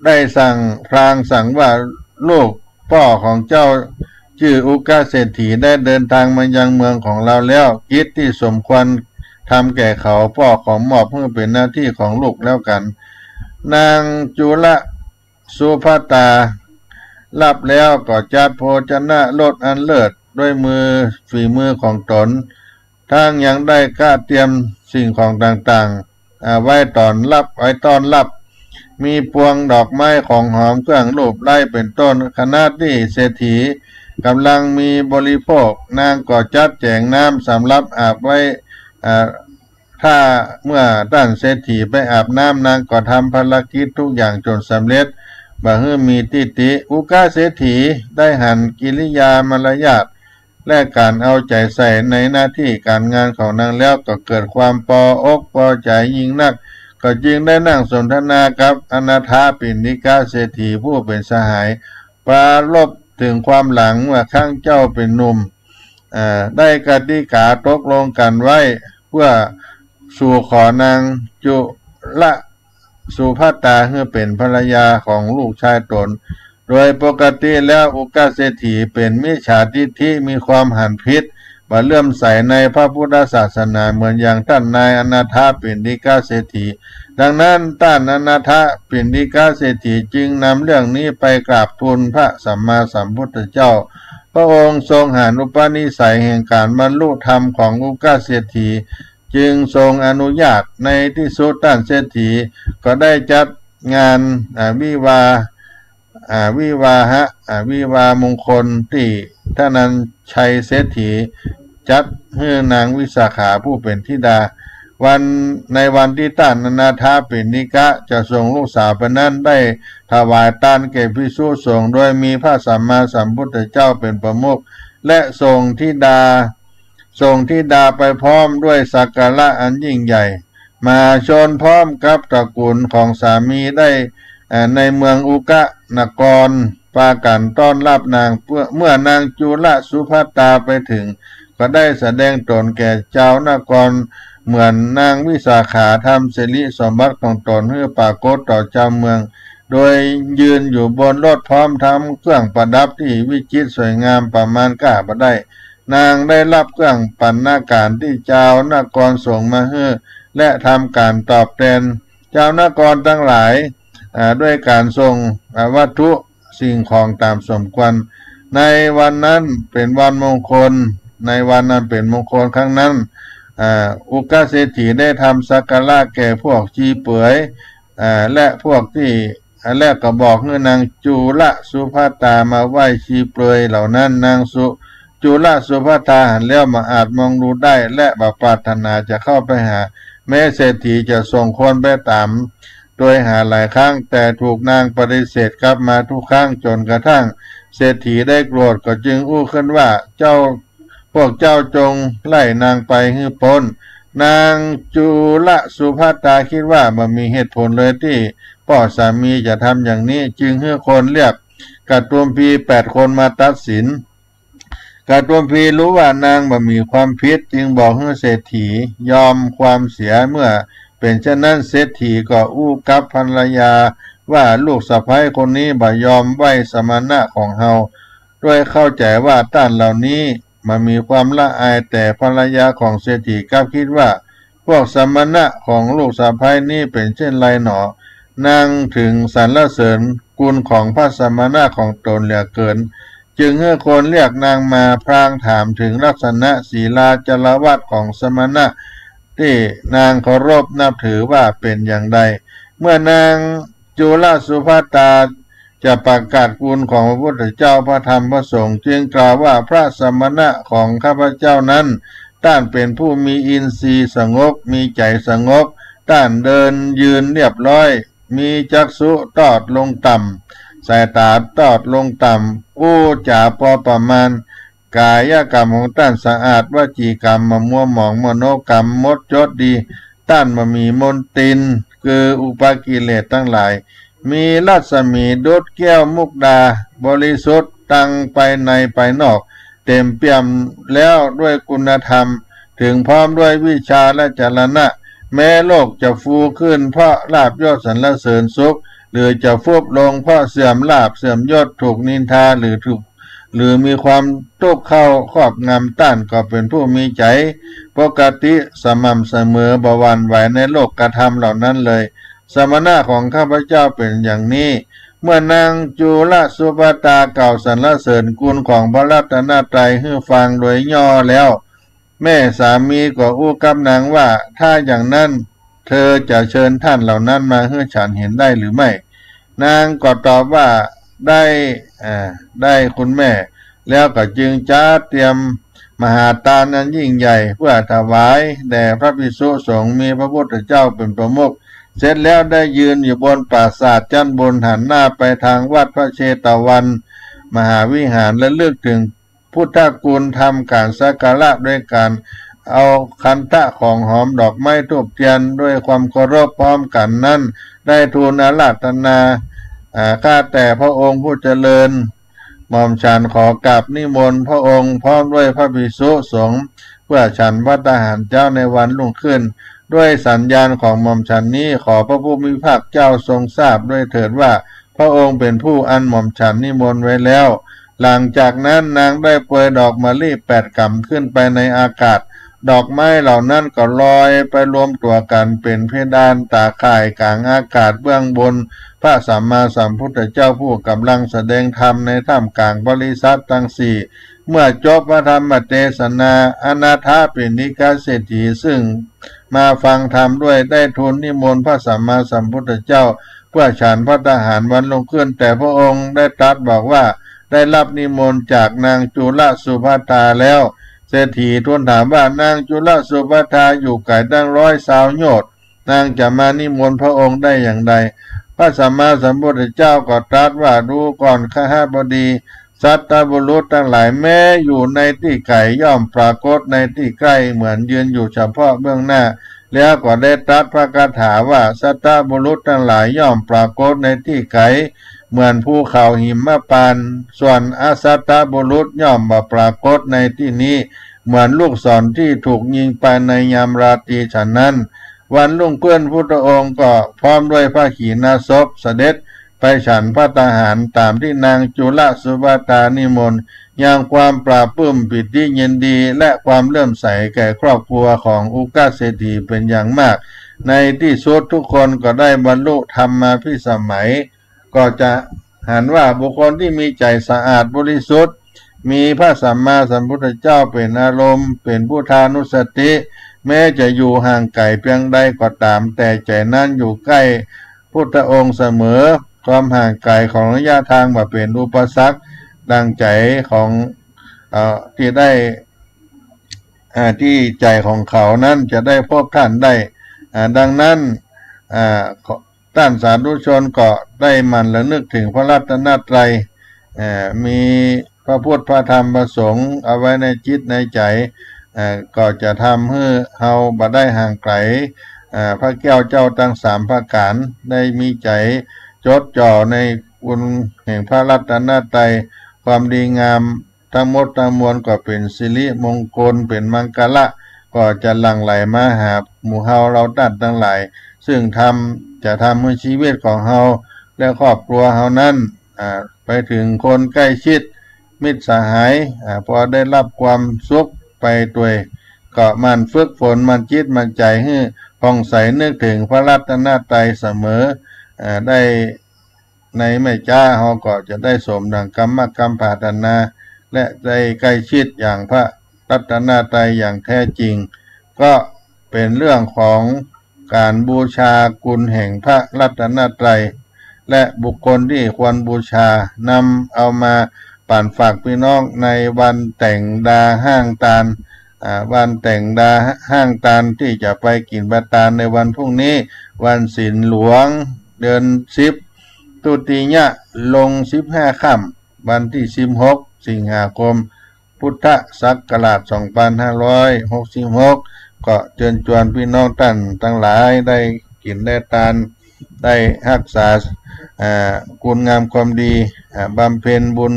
ได้สั่งว่าลูกพ่อของเจ้าชื่ออุกาเศรษฐีได้เดินทางมายังเมืองของเราแล้วกิจที่สมควรทำแก่เขาพ่อของมอบเพื่อเป็นหน้าที่ของลูกแล้วกันนางจุลสุภัตตารับแล้วก็จัดโภชนะรสอันเลิศด้วยฝีมือของตนทั้งยังได้กะเตรียมสิ่งของต่างๆไว้ต้อนรับมีพวงดอกไม้ของหอมเครื่องรูปไล้เป็นต้นขณะที่เศรษฐีกำลังมีบริโภคนางก็จัดแจงน้ำสำหรับอาบไว้ถ้าเมื่อท่านเศรษฐีไปอาบน้ำนางก็ทำภารกิจทุกอย่างจนสำเร็จบ่ฮื้อมีทิฏฐิอุกาเศรษฐีได้หันกิริยามารยาทและการเอาใจใส่ในหน้าที่การงานของนางแล้วก็เกิดความพออกพอใจยิ่งนักก็จึงได้นั่งสนทนากับอนาถปิณฑิกาเศรษฐีผู้เป็นสหายปรารภถึงความหลังว่าข้างเจ้าเป็นหนุ่มได้กติกาตกลงกันไว้เพื่อสู่ขอนางจุลสุภัตตาเพื่อเป็นภรรยาของลูกชายตนโดยปกติแล้วอุกาเศรษฐีเป็นมิจฉาทิฏฐิมีความหันผิดมาเลื่อมใสในพระพุทธศาสนาเหมือนอย่างท่านนายอนาถปิณฑิกาเศรษฐีดังนั้นท่านอนาถปิณฑิกาเศรษฐีจึงนำเรื่องนี้ไปกราบทูลพระสัมมาสัมพุทธเจ้าพระองค์ทรงหานุปนิสัยแห่งการบรรลุธรรมของอุกาเศรษฐีจึงทรงอนุญาตในที่สุดท่านเศรษฐีก็ได้จัดงานวิวามงคลที่ท่านันชัยเศรษฐีจัดให้นางวิสาขาผู้เป็นธิดาในวันที่ท่านอนาถปิณฑิกะจะส่งลูกสาวไปนั้นได้ถวายทานแก่ภิกษุสงฆ์โดยมีพระสัมมาสัมพุทธเจ้าเป็นประมุขและส่งธิดาไปพร้อมด้วยสักการะอันยิ่งใหญ่มาชนพร้อมกับตระกูลของสามีได้ในเมืองอุกะนครปากันต้อนรับนางเมื่อนางจุลสุภัตตาไปถึงก็ได้แสดงตนแก่เจ้านครเหมือนนางวิสาขาทำสิริสมบัติของตนให้ปรากฏต่อเจ้าเมืองโดยยืนอยู่บนรถพร้อมทำเครื่องประดับที่วิจิตรสวยงามประมาณก้าบ่ได้นางได้รับเครื่องบรรณาการที่เจ้านครส่งมาให้และทำการตอบแทนเจ้านครทั้งหลายด้วยการส่งวัตถุสิ่งของตามสมควรในวันนั้นเป็นวันมงคลครั้งนั้นอุกาเศรษฐีได้ทำสักการะแก่พวกชีเป๋ยและพวกที่แรกก็บอกให้นางจุลสุภัตตามาไหว้ชีเปลือยเหล่านั้นนางจุลสุภัตตาหันแล้วมาอาจมองดูได้และปรารถนาจะเข้าไปหาแม้เศรษฐีจะส่งคนไปตามโดยหาหลายครั้งแต่ถูกนางปฏิเสธกลับมาทุกครั้งจนกระทั่งเศรษฐีได้โกรธก็จึงอู้ขึ้นว่าพวกเจ้าจงไล่นางไปให้พ้นนางจุลสุภัตตาคิดว่ามันมีเหตุผลเลยที่พ่อสามีจะทำอย่างนี้จึงให้คนเรียกกัตตุมพี8 คนมาตัดสินกัตตุมพีรู้ว่านางมีความผิดจึงบอกให้เศรษฐียอมความเสียเมื่อเป็นเช่นนั้นเศรษฐีก็อู้กับภรรยาว่าลูกสะใภ้คนนี้บ่ยอมไหว้สมณะของเฮาด้วยเข้าใจว่าท่านเหล่านี้มันมีความละอายแต่ภรรยาของเศรษฐีกลับคิดว่าพวกสมณะของลูกสะใภ้นี้เป็นเช่นไรหนอนางถึงสรรเสริญกุลของพระสมณะของตนเหลือเกินจึงให้คนเรียกนางมาพรางถามถึงลักษณะศีลาจารวัตของสมณะที่นางเคารพนับถือว่าเป็นอย่างใดเมื่อนางจุลสุภัตตาจะประกาศคุณของพระพุทธเจ้าพระธรรมพระสงฆ์จึงกล่าวว่าพระสมณะของข้าพเจ้านั้นท่านเป็นผู้มีอินทรีย์สงบมีใจสงบท่านเดินยืนเรียบร้อย มีจักษุตอดลงต่ำสายตาตอดลงต่ำกู้จ่าพอประมาณกายกรรมของท่านสะอาดวจีกรรมมะมัวหมองมโนกรรมมดจดดีท่านมามีมนตินคืออุปกิเลสทั้งหลายมีรัศมีดุจแก้วมุกดาบริสุทธิ์ตั้งไปในไปนอกเต็มเปี่ยมแล้วด้วยคุณธรรมถึงพร้อมด้วยวิชาและจรณะแม้โลกจะฟูขึ้นเพราะลาภยศสรรเสริญสุขหรือจะฟุบลงเพราะเสื่อมลาภเสื่อมยศถูกนินทาหรือมีความทุกข์เข้าครอบงำต้านก็เป็นผู้มีใจปกติสม่ำเสมอบ่หวั่นไหวในโลกกระทำเหล่านั้นเลยสมณะของข้าพเจ้าเป็นอย่างนี้เมื่อนางจุลสุปตาเก่าสรรเสริญคุณของพระรัตนตรัยให้ฟังโดยย่อแล้วแม่สามีก็อู้กับนางว่าถ้าอย่างนั้นเธอจะเชิญท่านเหล่านั้นมาให้ฉันเห็นได้หรือไม่นางก็ตอบว่าได้คุณแม่แล้วก็จึงจัดเตรียมมหาทานนั้นยิ่งใหญ่เพื่อถวายแด่พระภิกษุสงฆ์มีพระพุทธเจ้าเป็นประมุขเสร็จแล้วได้ยืนอยู่บนปราสาทชั้นบนหันหน้าไปทางวัดพระเชตวันมหาวิหารและเลือกถึงพุทธคุณทำการสักการะด้วยการเอาคันธะของหอมดอกไม้ธูปเทียนด้วยความเคารพพร้อมกันนั้นได้ทูลอาราธนาข้าแต่พระองค์ผู้เจริญหม่อมฉันขอกราบนิมนต์พระองค์พร้อมด้วยพระภิกษุสงฆ์เพื่อฉันภัตตาหารเจ้าในวันรุ่งขึ้นด้วยสัญญาณของหม่อมฉันนี้ขอพระผู้มีพระภาคเจ้าทรงทราบด้วยเถิดว่าพระองค์เป็นผู้อันหม่อมฉันนิมนต์ไว้แล้วหลังจากนั้นนางได้โปรยดอกมะลิ8 กำขึ้นไปในอากาศดอกไม้เหล่านั้นก็ลอยไปรวมตัวกันเป็นเพดานตาข่ายกลางอากาศเบื้องบนพระสัมมาสัมพุทธเจ้าผู้กำลังแสดงธรรมในท่ามกลางบริษัททั้งสี่เมื่อจบพระธรรมเทศนาอนาถปิณกเศรษฐีซึ่งมาฟังธรรมด้วยได้ทูลนิมนต์พระสัมมาสัมพุทธเจ้าเพื่อฉันภัตตาหารวันลงขึ้นแต่พระองค์ได้ตรัสบอกว่าได้รับนิมนต์จากนางจุลสุภัทาแล้วเศรษฐีทูลถามว่านางจุลสุภัทาอยู่ไกลตั้ง100 โยชน์นางจะมานิมนต์พระองค์ได้อย่างไรพระสัมมาสัมพุทธเจ้าก็ตรัสว่าดูก่อนข้าบดีสัตตบุรุษทั้งหลายแม้อยู่ในที่ไกลย่อมปรากฏในที่ใกล้เหมือนยืนอยู่เฉพาะเบื้องหน้าแล้วก็ได้ตรัสพระคาถาว่าสัตตบุรุษทั้งหลายย่อมปรากฏในที่ไกลเหมือนภูเขาหิมพานต์ส่วนอสัตตบุรุษย่อมมาปรากฏในที่นี้เหมือนลูกศรที่ถูกยิงไปในยามราตรีฉะนั้นวันรุ่งขึ้นพุทธองค์ก็พร้อมด้วยพระขีณาสพเสด็จไปฉันภัตตาหารตามที่นางจุลสุภัทานิมนต์อย่างความปราบปลื้มปิติยินดีและความเลื่อมใสแก่ครอบครัวของอุกาเศรษฐีเป็นอย่างมากในที่สุดทุกคนก็ได้บรรลุธรรมภิสมัยก็จะหันว่าบุคคลที่มีใจสะอาดบริสุทธิ์มีพระสัมมาสัมพุทธเจ้าเป็นอารมณ์เป็นพุทธานุสติแม้จะอยู่ห่างไกลเพียงใดก็ตามแต่ใจนั้นอยู่ใกล้พุทธองค์เสมอความห่างไกลของระยะทางมาเป็นอุปสรรคดังใจของที่ได้ที่ใจของเขานั้นจะได้พบท่านได้ดังนั้นท่านสาธุชนก็ได้มันระลึกถึงพระรัตนตรัยมีพระพุทธพระธรรมพระสงฆ์เอาไว้ในจิตในใจก็จะทำให้เฮาบ่ได้ห่างไกลพระแก้วเจ้าทั้ง3ประการได้มีใจจดจ่อในคุณแห่งพระรัตนตรัยความดีงามทั้งหมดทั้งมวลก็เป็นสิริมงคลเป็นมังกละก็จะหลั่งไหลมาหาหมู่เฮาเราตัดทั้งหลายซึ่งจะทำให้ชีวิตของเฮาและครอบครัวเฮานั้นไปถึงคนใกล้ชิดมิตรสหายพอได้รับความสุขไปด้วยก็มันฝึกฝนมันจิตมันใจให้ผ่องใสนึกถึงพระรัตนตรัยเสมอได้ในไม่จ้าเฮาก็จะได้สมดังกรรมปรารถนาและได้ใกล้ชิดอย่างพระรัตนตรัยอย่างแท้จริงก็เป็นเรื่องของการบูชาคุณแห่งพระรัตนตรัยและบุคคลที่ควรบูชานำเอามาปั่นฝากพี่น้องในวันแต่งดาห้างตาลวันแต่งดาห้างตาลที่จะไปกินบาตาลในวันพรุ่งนี้วันศีลหลวง เดือน10ตุติยะลง15ค่ำวันที่16สิงหาคมพุทธศักราช2566ก็เชิญชวนพี่น้องท่านทั้งหลายได้กินได้ทานได้รักษาคุณงามความดีบำเพ็ญบุญ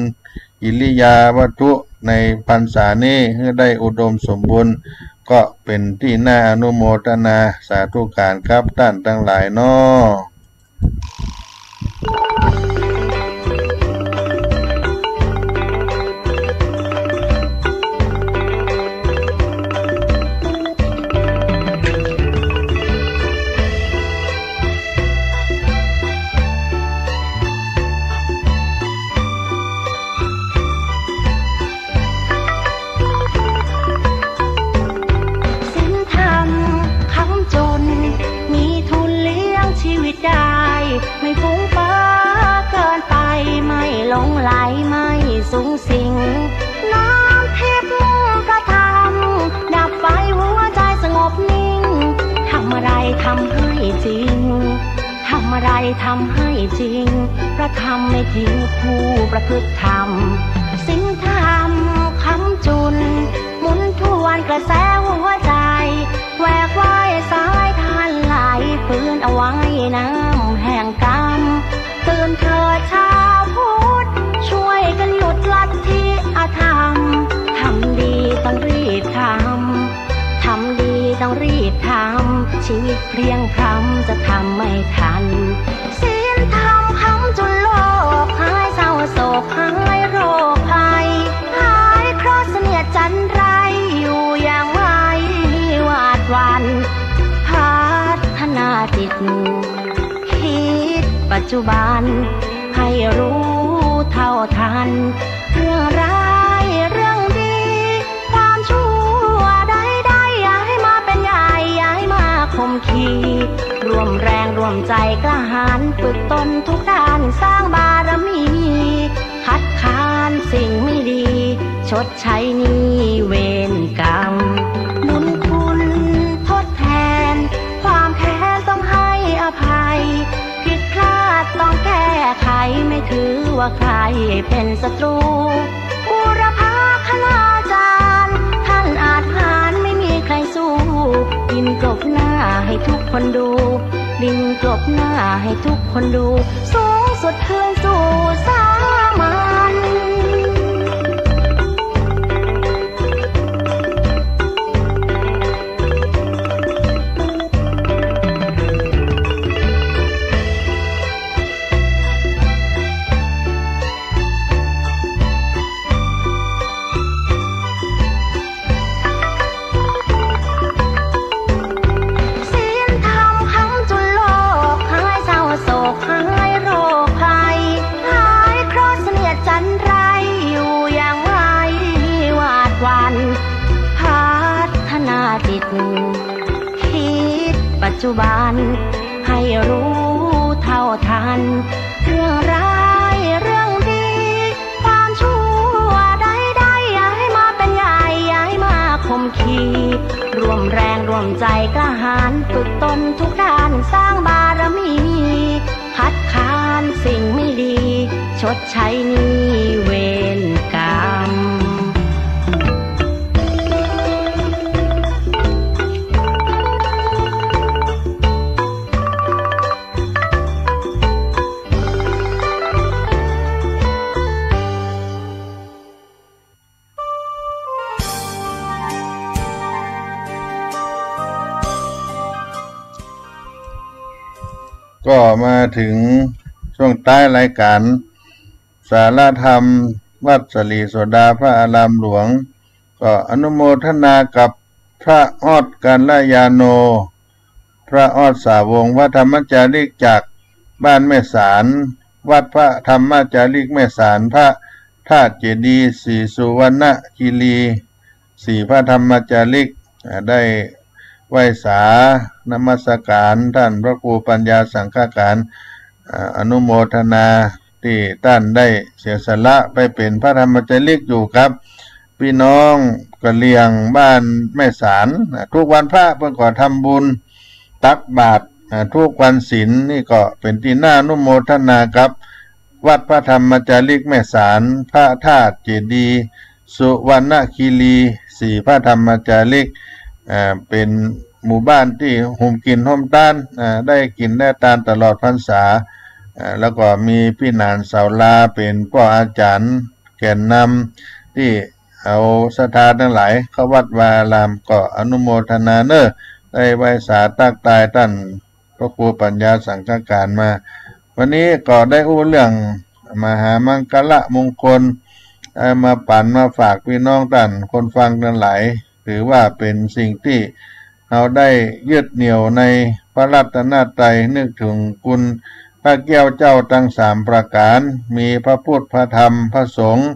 อิริยาวัตถุในพรรษานี้ให้ได้อุดมสมบูรณ์ก็เป็นที่น่าอนุโมทนาสาธุการครับท่านทั้งหลายเนาะไม่ฟุ้งฟ้าเกินไปไม่หลงไหลไม่สูงสิงน้ำทิพย์ประทำดับไฟหัวใจสงบนิ่งทำอะไรทำให้จริงทำอะไรทำให้จริงพระธรรมไม่ทิ้งผู้ประพฤติธรรมศีลธรรมคำจุนหมุนทวนกระแสหัวใจแหวกว่ายสายทานไหลฟื้นเอาไว้น้ำแห่งกรรมตื่นเถิดชาวพุทธช่วยกันหยุดลัทธิอธรรมทำดีต้องรีบทำทำดีต้องรีบทำชีวิตเพลียงพล้ำจะทำไม่ทันศีลธรรมคำจุนโลกหายเศร้าโศกหายโรคภัยหายเคราะห์เสนียดจันไรอยู่อย่างไม่หวาดหวั่นพัฒนาจิตคิดปัจจุบันให้รู้เท่าทันเรื่องร้ายเรื่องดีความชั่วใดๆอย่าให้มาเป็นใหญ่อย่าให้มาข่มขีรวมแรงรวมใจกล้าหาญฝึกตนทุกด้านสร้างบารมีคัดค้านสิ่งไม่ดีชดใช้หนี้เวรกรรมบุญคุณทดแทนความแค้นต้องให้อภัยผิดพลาดต้องแก้ไขไม่ถือว่าใครเป็นศัตรูบูรพาคณาจารย์ท่านอาจหาญไม่มีใครสู้ดินกลบหน้าให้ทุกคนดูดินกลบหน้าให้ทุกคนดูสูงสุดคืนสู่สามัญปัจจุบันให้รู้เท่าทันเรื่องร้ายเรื่องดีความชั่วใดๆอย่าให้มาเป็นใหญ่อย่าให้มาข่มขีรวมแรงรวมใจกล้าหาญฝึกตนทุกด้านสร้างบารมีคัดค้านสิ่งไม่ดีชดใช้หนี้เวรกรรมก็มาถึงช่วงท้ายรายการสารธรรมวัดสลีโสดาพระอารามหลวงก็อนุโมทนากับพระออดกัลยาโนพระออดสาวงศ์วัดธรรมจาริกจากบ้านแม่สารวัดพระธรรมจาริกแม่สารพระธาตุเจดีย์ศรีสุวรรณคีรีสี่พระธรรมจาริกได้ไหว้สานมัสการท่านพระครูปัญญาสังฆการอนุโมทนาที่ท่านได้เสียสละไปเป็นพระธรรมจาริกอยู่ครับพี่น้องกะเหรี่ยงบ้านแม่สารทุกวันพระเพิ่นก็ทำบุญตักบาตร ทุกวันศีลนี่ก็เป็นที่น่านุโมทนากับวัดพระธรรมจาริกแม่สารพระธาตุเจดีย์สุวรรณคีรีศรีพระธรรมจาริกเป็นหมู่บ้านที่ห่มกินห่มต้านได้กินได้ทานตลอดพรรษาแล้วก็มีพี่นานเสาลาเป็นพ่ออาจารย์แก่นนำที่เอาศรัทธาทั้งหลายเข้าวัดวาอารามก็อนุโมทนาเนอได้ไว้สาตักตายท่านพระครูปัญญาสังฆการมาวันนี้ก็ได้อู้เรื่องมหามังคละมงคลมาปั่นมาฝากพี่น้องท่านคนฟังทั้งหลายถือว่าเป็นสิ่งที่เราได้ยึดเหนี่ยวในพระรัตนตรัยนึกถึงคุณพระแก้วเจ้าทั้ง3ประการมีพระพุทธพระธรรมพระสงฆ์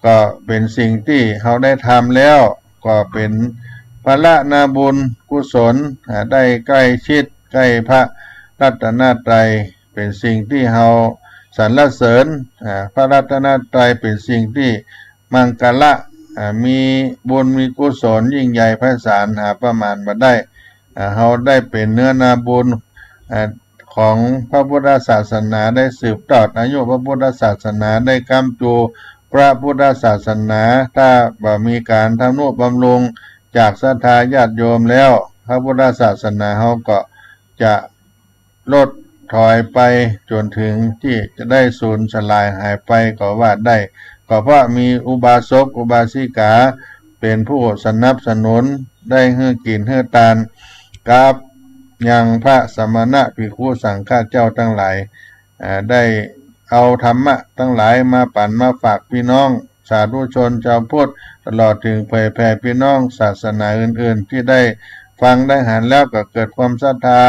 ก็เป็นสิ่งที่เราได้ทำแล้วก็เป็นพระนาบุญกุศลได้ใกล้ชิดใกล้พระรัตนตรัยเป็นสิ่งที่เราสรรเสริญพระรัตนตรัยเป็นสิ่งที่มังคละมีบุญมีกุศลยิ่งใหญ่ไพศาลหาประมาณบ่ได้เราได้เป็นเนื้อนาบุญของพระพุทธศาสนาได้สืบทอดอายุพระพุทธศาสนาได้กำจูพระพุทธศาสนาถ้าบ่มีการทำนุบำรุงจากศรัทธาญาติโยมแล้วพระพุทธศาสนาเราก็จะลดถอยไปจนถึงที่จะได้สูญสลายหายไปก็ว่าได้ก็เพราะมีอุบาสกอุบาสิกาเป็นผู้สนับสนุนได้ให้กินให้ทานกับยังพระสมณะภิกขุสังฆเจ้าทั้งหลายได้เอาธรรมะทั้งหลายมาปั่นมาฝากพี่น้องสาธุชนชาวพุทธตลอดถึงเผยแผ่พี่น้องศาสนาอื่นๆที่ได้ฟังได้หันแล้วก็เกิดความศรัทธา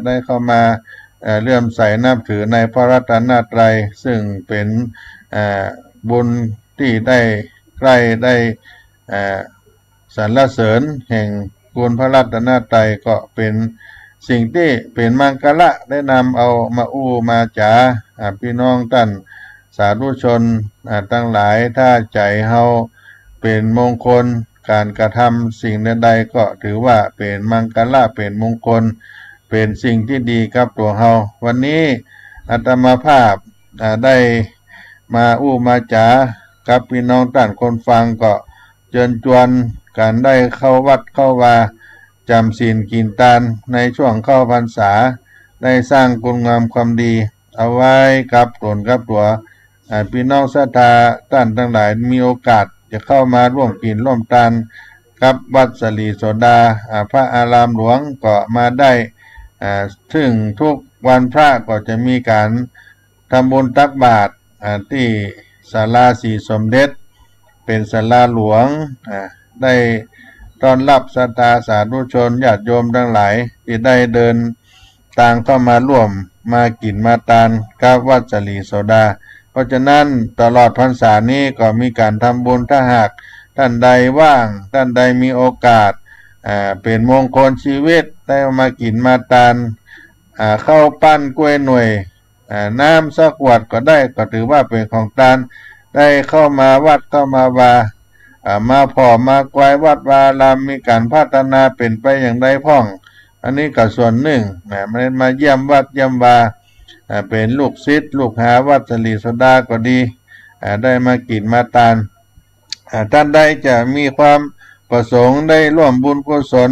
ได้เข้ามาเลื่อมใสนับถือในพระรัตนตรัยซึ่งเป็นบุญที่ได้ใกล้ได้สรรเสริญแห่งคุณพระรัตนตรัยก็เป็นสิ่งที่เป็นมังคละได้นำเอามาอู้มาจ๋าพี่น้องท่านสาธุชนทั้งหลายถ้าใจเฮาเป็นมงคลการกระทำสิ่งใดๆก็ถือว่าเป็นมังคละเป็นมงคลเป็นสิ่งที่ดีกับตัวเฮาวันนี้อาตมาภาพได้มาอู้มาจ๋ากับพี่น้องท่านคนฟังก็เชิญชวนการได้เข้าวัดเข้าวาจำศีลกินทานในช่วงเข้าพรรษาได้สร้างคุณงามความดีเอาไว้กับตนกับตัวพี่น้องศรัทธาท่านทั้งหลายมีโอกาสจะเข้ามาร่วมกินร่วมทานกับวัดสลีโสดาพระอารามหลวงก็มาได้ซึ่งทุกวันพระก็จะมีการทำบุญตักบาตรที่ศาลาสีสมเด็จเป็นศาลาหลวงได้ต้อนรับศรัทธาสาธุชนญาติโยมทั้งหลายที่ได้เดินทางเข้ามาร่วมมากินมาทานกับวัดสลีโสดาเพราะฉะนั้นตลอดพรรษานี้ก็มีการทำบุญถ้าหากท่านใดว่างท่านใดมีโอกาสเป็นมงคลชีวิตได้มากินมาทานข้าวปั้นกล้วยหน่วยน้ำสักขวดก็ได้ก็ถือว่าเป็นของทานได้เข้ามาวัดเข้ามาวามาพ่อมากวายวัดวาลามมีการพัฒนาเป็นไปอย่างใดพ่องอันนี้ก็ส่วนหนึ่งมาเยี่ยมวัดเยี่ยมวาเป็นลูกศิษย์ลูกหาวัดสลีโสดาก็ดีได้มากินมาทานท่านใดจะมีความประสงค์ได้ร่วมบุญกุศล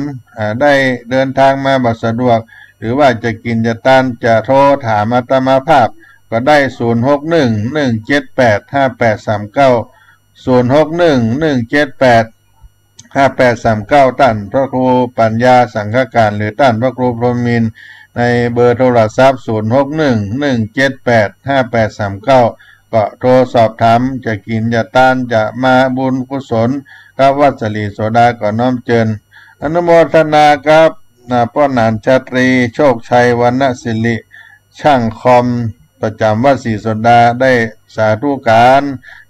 ได้เดินทางมาบัดสะดวกหรือว่าจะกินจะทานจะโทรถามอาตมาภาพก็ได้0611785839 ท่านพระครูปัญญาสังฆการหรือท่านพระครูพรหมินทร์ในเบอร์โทรศัพท์0611785839ก็โทรสอบถามจะกินจะทานจะมาบุญกุศลกับวัดสลีโสดาก็น้อมเชิญอนุโมทนากับพ่อหนานชาตรีโชคชัยวรรณศิริช่างคอมประจำวัดศรีโสดาได้สาธุการ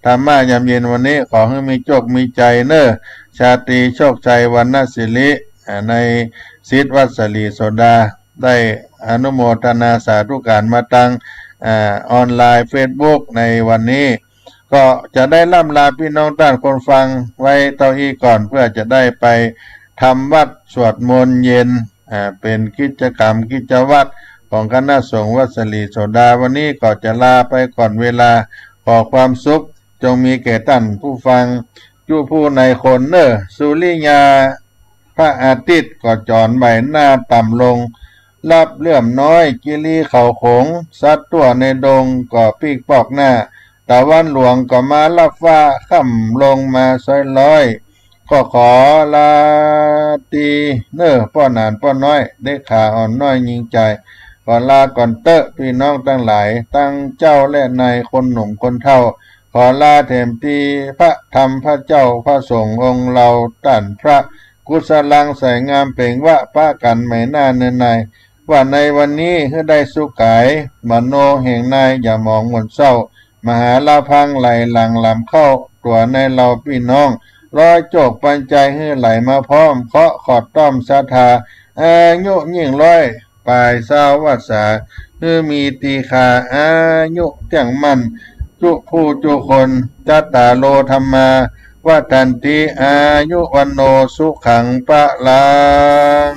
ธรรมะยามเย็นวันนี้ขอให้มีโชคมีใจเนอชาตรีโชคชัยวรรณศิริในศิษย์วัดสลีโสดาได้อนุโมทนาสาธุการมาตั้งออนไลน์ Facebook ในวันนี้ก็จะได้ล่ำลาพี่น้องท่านคนฟังไว้เท่านี้ก่อนเพื่อจะได้ไปทำวัดสวดมนต์เย็น เป็นกิจกรรมกิจวัตรของคณะสงฆ์วัดสลีโสดาวันนี้ก็จะลาไปก่อนเวลาขอความสุขจงมีแก่ท่านผู้ฟังอยู่ผู้ในคนเนอสุริยาพระอาทิตย์ก็จรใบหน้าต่ำลงรับเลื่อมน้อยกิลีเขาโขงสัตว์ตัวในดงก็ปีกปอกหน้าตะวันหลวงก็มารับฟ้าค่ำลงมาซอยร้อยก็ขอลาตีเนอป้อนานป้อนน้อยได้ขาอ่อนน้อยยิงใจก่อนลาก่อนเตอะพี่น้องทั้งหลายตั้งเจ้าและนายคนหนุ่มคนเฒ่าขอลาเถมทีพระธรรมพระเจ้าพระสงฆ์องค์เราตันพระกุศลังใส่งามเปล่งว่าป้ากันไม่น่าเนินในว่าในวันนี้ให้ได้สุขกายมโนแห่งนายอย่ามองหมดเศร้ามหาลาพังไหลหลังลำเข้าตัวในเราพี่น้องร้อยโจกปัญใจให้ไหลมาพร้อมเคาะขอดต้อมศรัทธาอายุยิ่งร้อยปลายสาววัสามีตีขาอายุเตียงมันจุผู้จุคนจัตตาโลธรรมาวัฏันติอายุวันโนสุขังปะลัง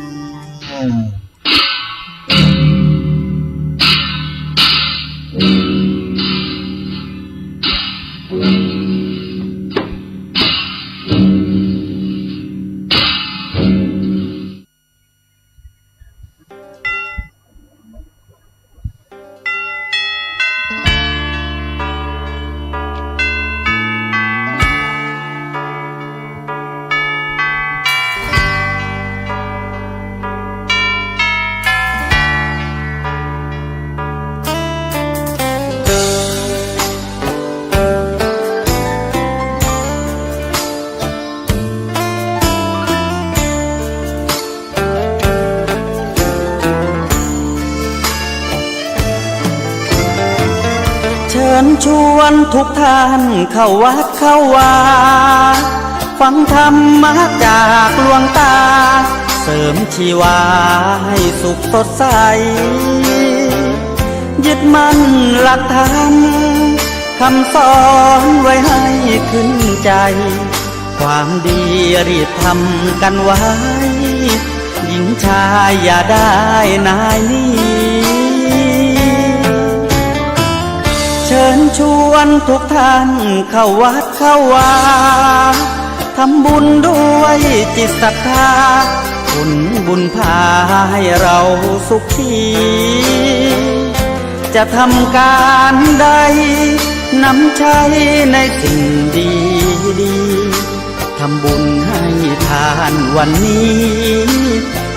เชิญชวนทุกท่านเข้าวัดเข้าวาฟังธรรมะจากหลวงตาเสริมชีวาให้สุขสดใสยึดมั่นหลักธรรมคำสอนไว้ให้ขึ้นใจความดีรีบทำกันไว้หญิงชายอย่าได้นายนี้เชิญชวนทุกท่านเข้าวัดเข้าวาทำบุญด้วยจิตศรัทธาผลบุญพาให้เราสุขีจะทำการใดนำใช้ในสิ่งดีดีทำบุญให้ทานวันนี้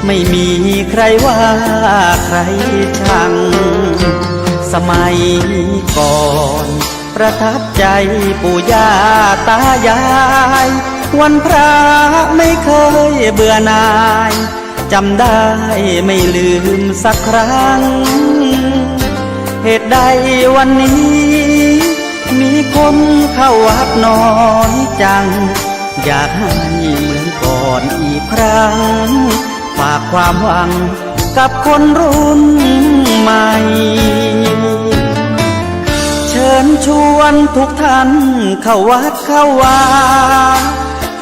ไม่มีใครว่าใครชังสมัยก่อนประทับใจปู่ย่าตายายวันพระไม่เคยเบื่อหน่ายจำได้ไม่ลืมสักครั้งเหตุใดวันนี้มีคนเข้าวัดน้อยจังอยากให้เหมือนก่อนอีกครั้งฝากความหวังกับคนรุ่นใหม่เชิญชวนทุกท่านเข้าวัดเข้าวา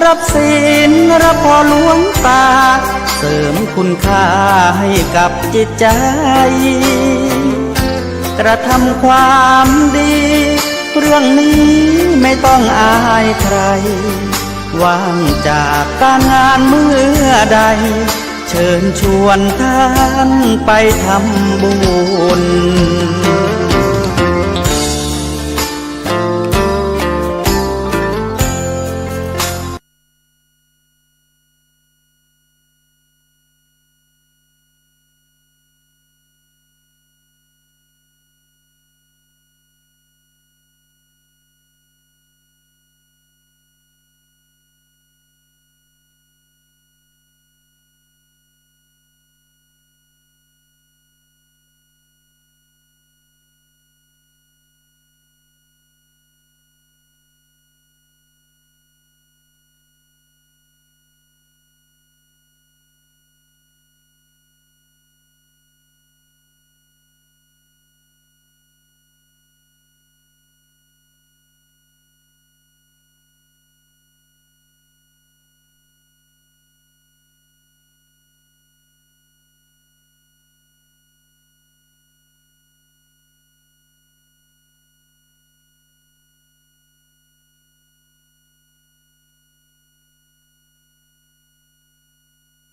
รับศีลรับพรหลวงตาเสริมคุณค่าให้กับจิตใจกระทำความดีเรื่องนี้ไม่ต้องอายใครว่างจากการงานเมื่อใดเชิญชวนท่านไปทำบุญ